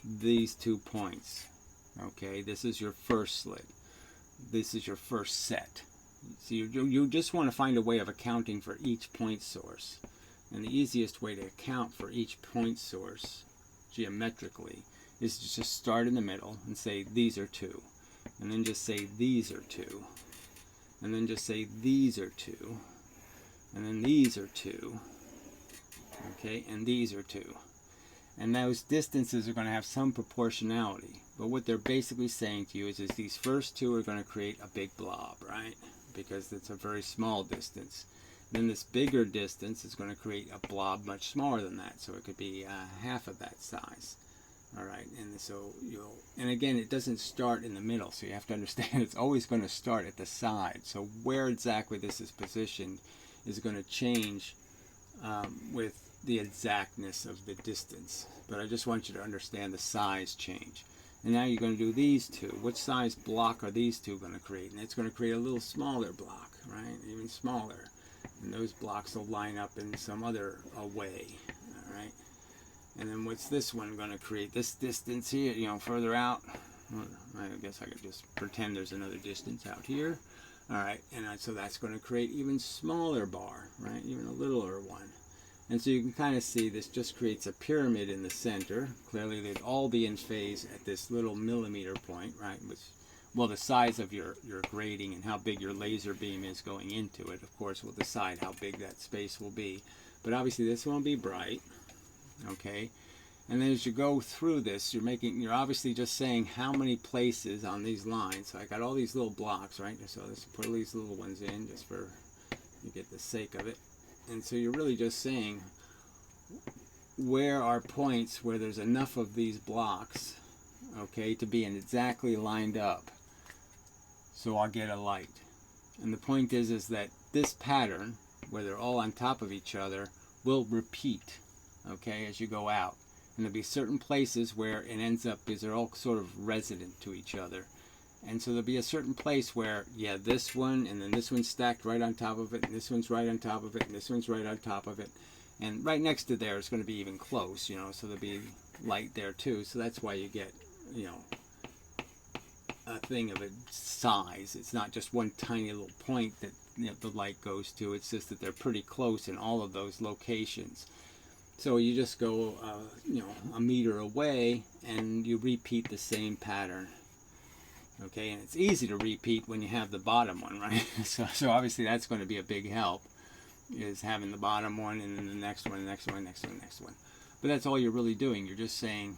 these 2 points. Okay, this is your first slit. This is your first set. So you just want to find a way of accounting for each point source. And the easiest way to account for each point source geometrically is to just start in the middle and say these are 2. And then just say these are 2. And then just say these are 2. And then these are 2. Okay, and these are 2. And those distances are going to have some proportionality. But what they're basically saying to you is these first 2 are going to create a big blob, right? Because it's a very small distance. Then this bigger distance is going to create a blob much smaller than that. So it could be half of that size. Alright, and so and again, it doesn't start in the middle. So you have to understand it's always going to start at the side. So where exactly this is positioned is going to change with the exactness of the distance. But I just want you to understand the size change. And now you're going to do these 2. What size block are these 2 going to create? And it's going to create a little smaller block, right? Even smaller. And those blocks will line up in some other way, all right? And then what's this one going to create? This distance here, you know, further out. Well, I guess I could just pretend there's another distance out here. All right, and so that's going to create even smaller bar, right? Even a littler one. And so you can kind of see this just creates a pyramid in the center. Clearly they'd all be in phase at this little millimeter point, right? Which, well, the size of your grating and how big your laser beam is going into it, of course, will decide how big that space will be. But obviously this won't be bright, okay? And then as you go through this, you're obviously just saying how many places on these lines. So I got all these little blocks, right? So let's put all these little ones in just for you get the sake of it. And so you're really just saying where are points where there's enough of these blocks, okay, to be exactly lined up. So I'll get a light. And the point is that this pattern, where they're all on top of each other, will repeat, okay, as you go out. And there'll be certain places where it ends up because they're all sort of resident to each other. And so there'll be a certain place where, yeah, this one, and then this one's stacked right on top of it, and this one's right on top of it, and this one's right on top of it. And right next to there is going to be even close, you know, so there'll be light there too. So that's why you get, you know, a thing of a size. It's not just one tiny little point that, you know, the light goes to. It's just that they're pretty close in all of those locations. So you just go, you know, a meter away and you repeat the same pattern. Okay, and it's easy to repeat when you have the bottom one, right? So obviously that's going to be a big help, is having the bottom one and then the next one, the next one, next one, next one. But that's all you're really doing. You're just saying,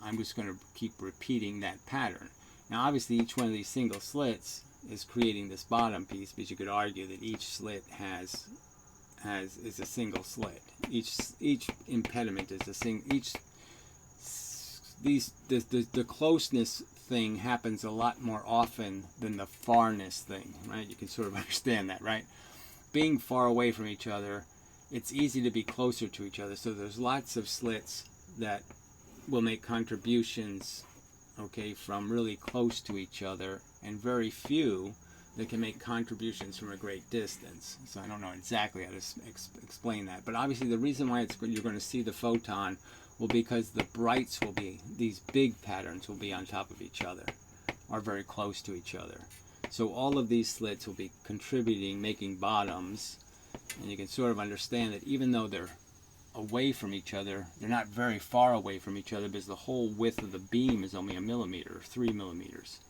I'm just going to keep repeating that pattern. Now obviously each one of these single slits is creating this bottom piece, because you could argue that each slit is a single slit. Each impediment is a single. The closeness thing happens a lot more often than the farness thing, right? You can sort of understand that, right? Being far away from each other, it's easy to be closer to each other. So there's lots of slits that will make contributions, okay, from really close to each other, and very few that can make contributions from a great distance. So I don't know exactly how to explain that. But obviously the reason why you're going to see the photon will be because the brights will be, these big patterns will be on top of each other, or very close to each other. So all of these slits will be contributing, making bottoms, and you can sort of understand that even though they're away from each other, they're not very far away from each other, because the whole width of the beam is only 1 millimeter, 3 millimeters.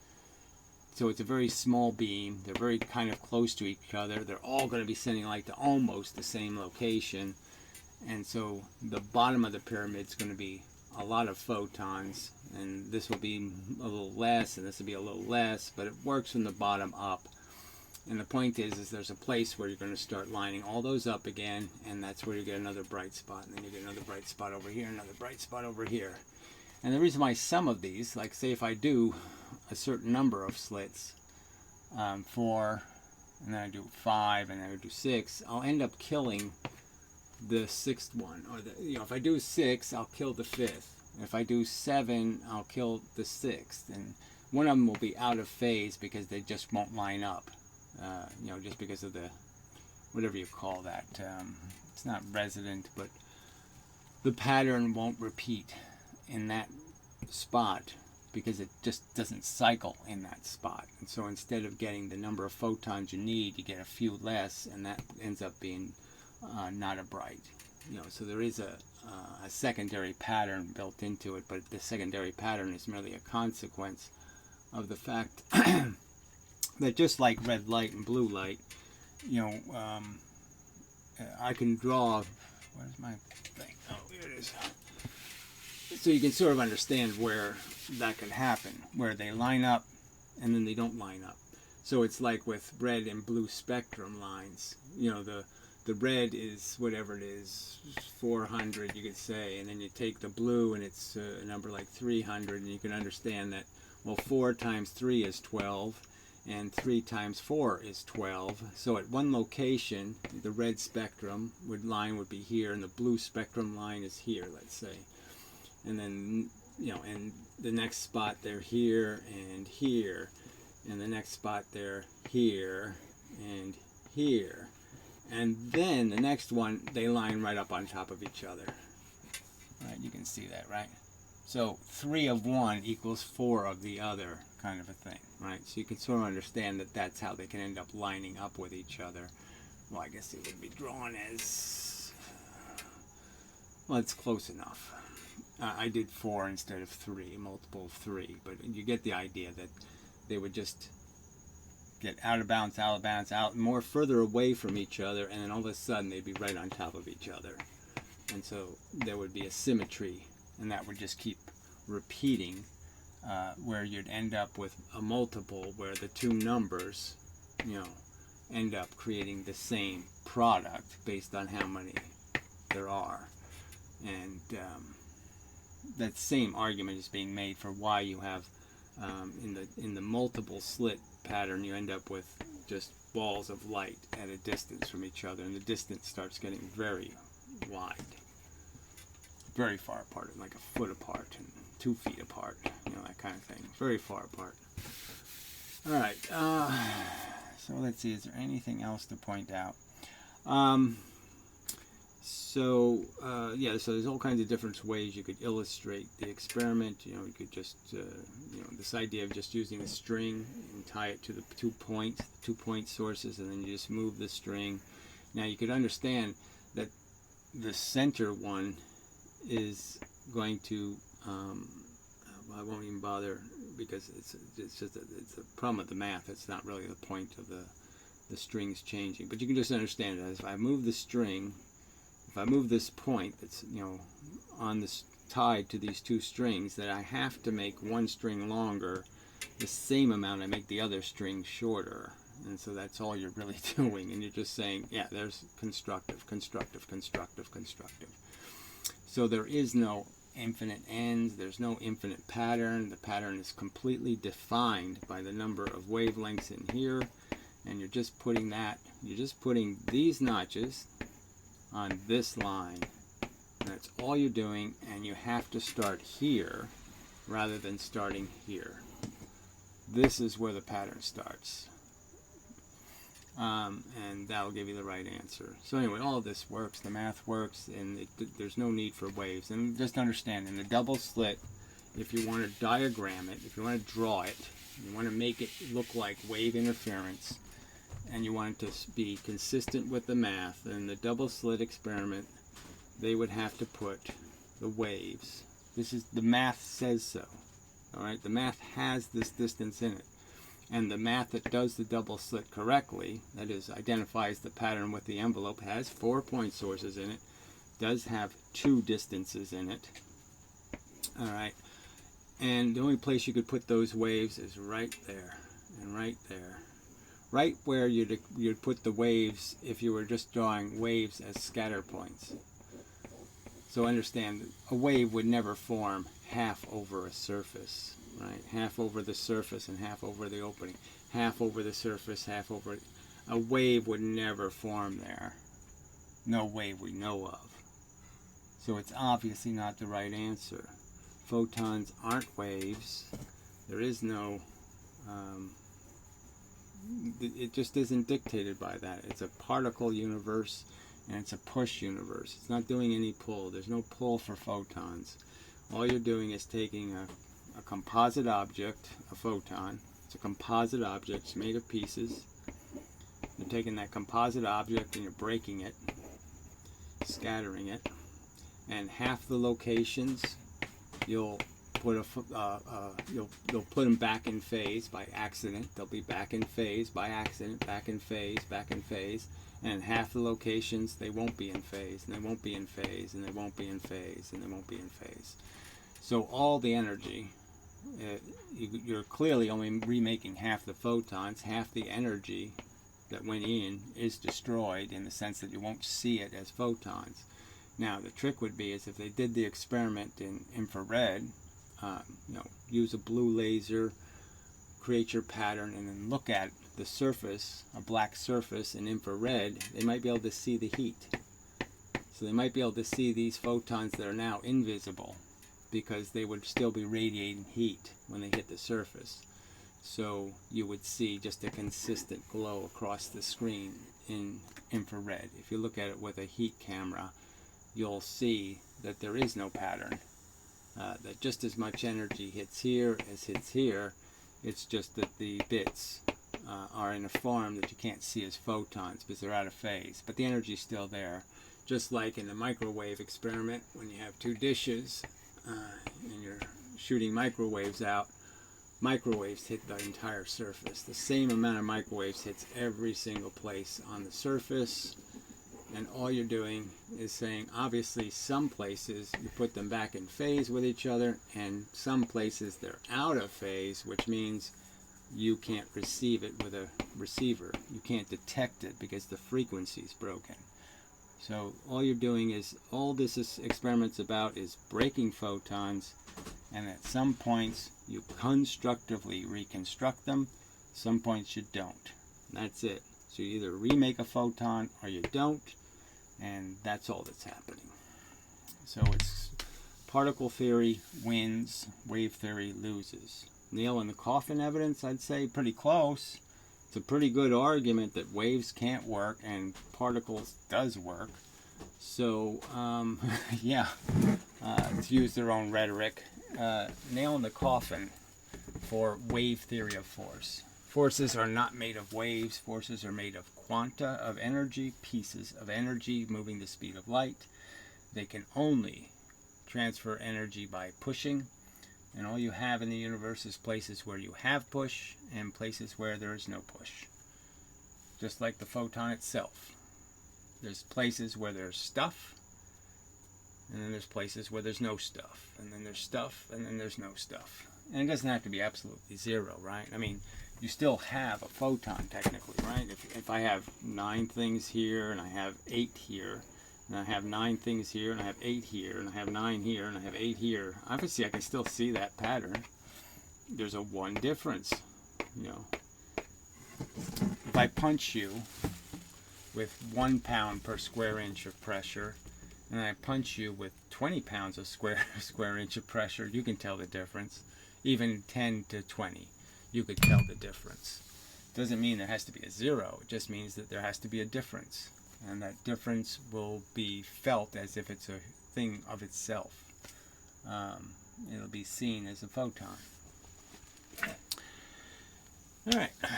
So it's a very small beam. They're very kind of close to each other. They're all going to be sending light to almost the same location. And so the bottom of the pyramid is going to be a lot of photons, and this will be a little less, and this will be a little less, but it works from the bottom up. And the point is there's a place where you're going to start lining all those up again, and that's where you get another bright spot, and then you get another bright spot over here, another bright spot over here. And the reason why some of these, like say if I do a certain number of slits, 4, and then I do 5, and then I do 6, I'll end up killing the 6th one. Or if I do 6, I'll kill the 5th. If I do 7, I'll kill the 6th. And one of them will be out of phase because they just won't line up. Just because of the, whatever you call that. It's not resident, but the pattern won't repeat in that spot because it just doesn't cycle in that spot. And so instead of getting the number of photons you need, you get a few less, and that ends up being not a bright. So there is a secondary pattern built into it, but the secondary pattern is merely a consequence of the fact that just like red light and blue light, I can draw, where's my thing? Oh, here it is. So you can sort of understand where that can happen, where they line up and then they don't line up. So it's like with red and blue spectrum lines. The red is whatever it is, 400 you could say, and then you take the blue and it's a number like 300, and you can understand that, well, 4 times 3 is 12, and 3 times 4 is 12. So at one location, the red spectrum line would be here, and the blue spectrum line is here, let's say. And then, and the next spot they're here and here, and the next spot they're here and here. And then the next one, they line right up on top of each other. Right, you can see that, right? So 3 of one equals 4 of the other, kind of a thing, right? So you can sort of understand that that's how they can end up lining up with each other. Well, I guess it would be drawn as, well, it's close enough. I did 4 instead of 3, multiple of 3, but you get the idea that they would just get out of bounds, out, more further away from each other, and then all of a sudden they'd be right on top of each other. And so there would be a symmetry, and that would just keep repeating, where you'd end up with a multiple where the two numbers, end up creating the same product based on how many there are. And that same argument is being made for why you have in the multiple slit pattern, you end up with just balls of light at a distance from each other, and the distance starts getting very wide, very far apart, like a foot apart and 2 feet apart, that kind of thing, very far apart. All right, so let's see, is there anything else to point out? So there's all kinds of different ways you could illustrate the experiment. You could just, this idea of just using a string and tie it to the 2 point sources, and then you just move the string. Now you could understand that the center one is going to, I won't even bother because it's a problem with the math. It's not really the point of the strings changing. But you can just understand that if I move the string, if I move this point that's on this tied to these 2 strings, that I have to make one string longer the same amount I make the other string shorter. And so that's all you're really doing, and you're just saying, yeah, there's constructive, constructive, constructive, constructive. So there is no infinite ends, there's no infinite pattern. The pattern is completely defined by the number of wavelengths in here, and you're just putting these notches on this line. And that's all you're doing, and you have to start here rather than starting here. This is where the pattern starts. And that'll give you the right answer. So anyway, all of this works, the math works, and there's no need for waves. And just understand, in the double slit, if you want to diagram it, if you want to draw it, you want to make it look like wave interference, and you want it to be consistent with the math, in the double slit experiment, they would have to put the waves. This is, the math says so. Alright, the math has this distance in it. And the math that does the double slit correctly, that is, identifies the pattern with the envelope, has 4 point sources in it, does have 2 distances in it. Alright, and the only place you could put those waves is right there, and right there. right where you'd put the waves if you were just drawing waves as scatter points. So understand, a wave would never form half over a surface, right? Half over the surface and half over the opening. Half over the surface, half over... A wave would never form there. No wave we know of. So it's obviously not the right answer. Photons aren't waves. There is no... it just isn't dictated by that. It's a particle universe, and it's a push universe. It's not doing any pull. There's no pull for photons. All you're doing is taking a composite object, a photon. It's a composite object. It's made of pieces. You're taking that composite object and you're breaking it, scattering it, and half the locations you'll put you'll put them back in phase by accident. They'll be back in phase by accident, back in phase, back in phase. And half the locations, they won't be in phase, and they won't be in phase, and they won't be in phase, and they won't be in phase. So all the energy, you're clearly only remaking half the photons. Half the energy that went in is destroyed in the sense that you won't see it as photons. Now the trick would be is if they did the experiment in infrared, use a blue laser, create your pattern, and then look at the surface, a black surface in infrared, they might be able to see the heat. So they might be able to see these photons that are now invisible because they would still be radiating heat when they hit the surface. So you would see just a consistent glow across the screen in infrared. If you look at it with a heat camera, you'll see that there is no pattern. That just as much energy hits here as hits here. It's just that the bits are in a form that you can't see as photons because they're out of phase. But the energy is still there. Just like in the microwave experiment, when you have two dishes and you're shooting microwaves out, microwaves hit the entire surface. The same amount of microwaves hits every single place on the surface. And all you're doing is saying, obviously, some places you put them back in phase with each other, and some places they're out of phase, which means you can't receive it with a receiver. You can't detect it because the frequency is broken. So all you're doing is, all this experiment's about is breaking photons, and at some points you constructively reconstruct them, some points you don't. That's it. So you either remake a photon or you don't, and that's all that's happening. So it's particle theory wins, wave theory loses. Nail in the coffin evidence, I'd say pretty close. It's a pretty good argument that waves can't work and particles does work. So, yeah, to use their own rhetoric, nail in the coffin for wave theory of force. Forces are not made of waves. Forces are made of quanta of energy, pieces of energy moving the speed of light. They can only transfer energy by pushing. And all you have in the universe is places where you have push and places where there is no push. Just like the photon itself. There's places where there's stuff, and then there's places where there's no stuff. And then there's stuff, and then there's no stuff. And it doesn't have to be absolutely zero, right? I mean, you still have a photon technically, right? If I have 9 things here, and I have 8 here, and I have 9 things here, and I have 8 here, and I have 9 here, and I have 8 here. Obviously, I can still see that pattern. There's a 1 difference, you know. If I punch you with 1 pound per square inch of pressure, and I punch you with 20 pounds of square inch of pressure, you can tell the difference. Even 10 to 20, you could tell the difference. Doesn't mean there has to be a 0. It just means that there has to be a difference. And that difference will be felt as if it's a thing of itself. It'll be seen as a photon. Alright. I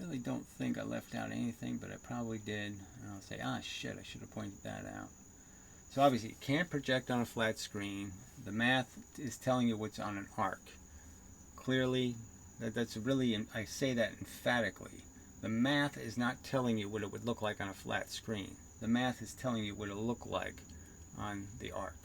really don't think I left out anything, but I probably did. And I'll say, shit, I should have pointed that out. So obviously, you can't project on a flat screen. The math is telling you what's on an arc. Clearly, that's really, I say that emphatically. The math is not telling you what it would look like on a flat screen. The math is telling you what it'll look like on the arc.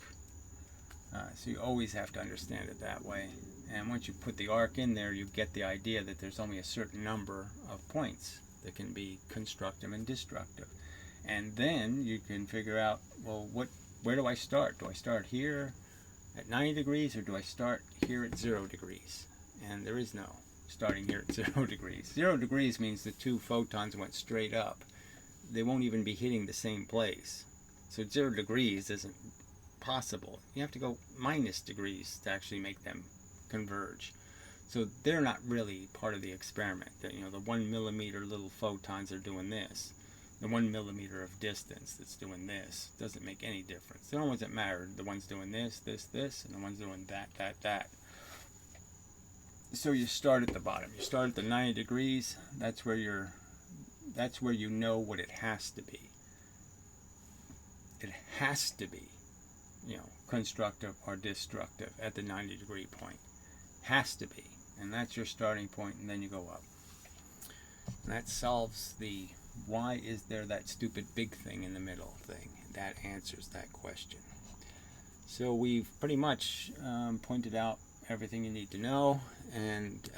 So you always have to understand it that way. And once you put the arc in there, you get the idea that there's only a certain number of points that can be constructive and destructive. And then you can figure out, well, where do I start? Do I start here at 90 degrees, or do I start here at 0 degrees? And there is no starting here at 0 degrees. 0 degrees means the two photons went straight up. They won't even be hitting the same place. So 0 degrees isn't possible. You have to go minus degrees to actually make them converge. So they're not really part of the experiment. The 1 millimeter little photons are doing this. The 1 millimeter of distance that's doing this doesn't make any difference. The only ones that matter, the ones doing this, and the ones doing that. So you start at the bottom. You start at the 90 degrees. That's where you know what it has to be. It has to be, constructive or destructive at the 90 degree point. Has to be. And that's your starting point, and then you go up. And that solves the why is there that stupid big thing in the middle thing. That answers that question. So we've pretty much pointed out everything you need to know, and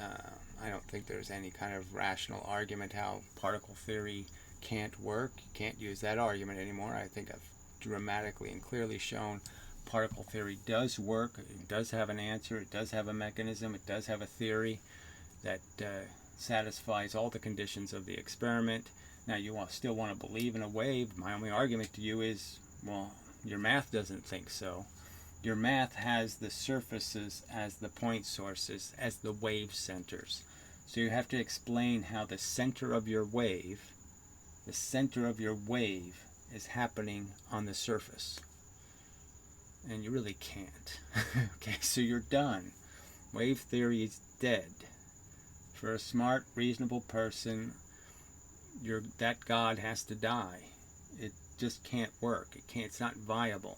I don't think there's any kind of rational argument how particle theory can't work. You can't use that argument anymore. I think I've dramatically and clearly shown particle theory does work. It does have an answer. It does have a mechanism. It does have a theory that satisfies all the conditions of the experiment. Now, you still want to believe in a wave. My only argument to you is, well, your math doesn't think so. Your math has the surfaces as the point sources, as the wave centers. So you have to explain how the center of your wave is happening on the surface. And you really can't. Okay, so you're done. Wave theory is dead. For a smart, reasonable person, that God has to die. It just can't work. It's not viable.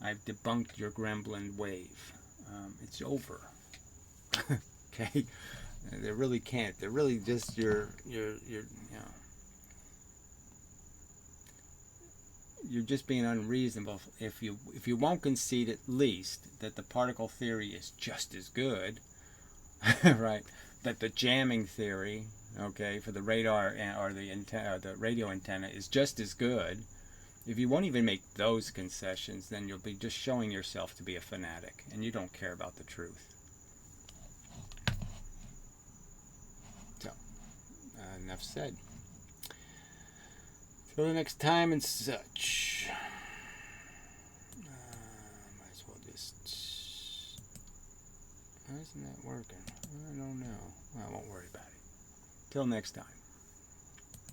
I've debunked your Gremlin wave. It's over. Okay? They really can't. They're really just you're just being unreasonable if you won't concede at least that the particle theory is just as good, right? That the jamming theory, okay, for the radar or the radio antenna is just as good. If you won't even make those concessions, then you'll be just showing yourself to be a fanatic, and you don't care about the truth. So, enough said. Till the next time and such. Might as well just... Why isn't that working? I don't know. Well, I won't worry about it. Till next time.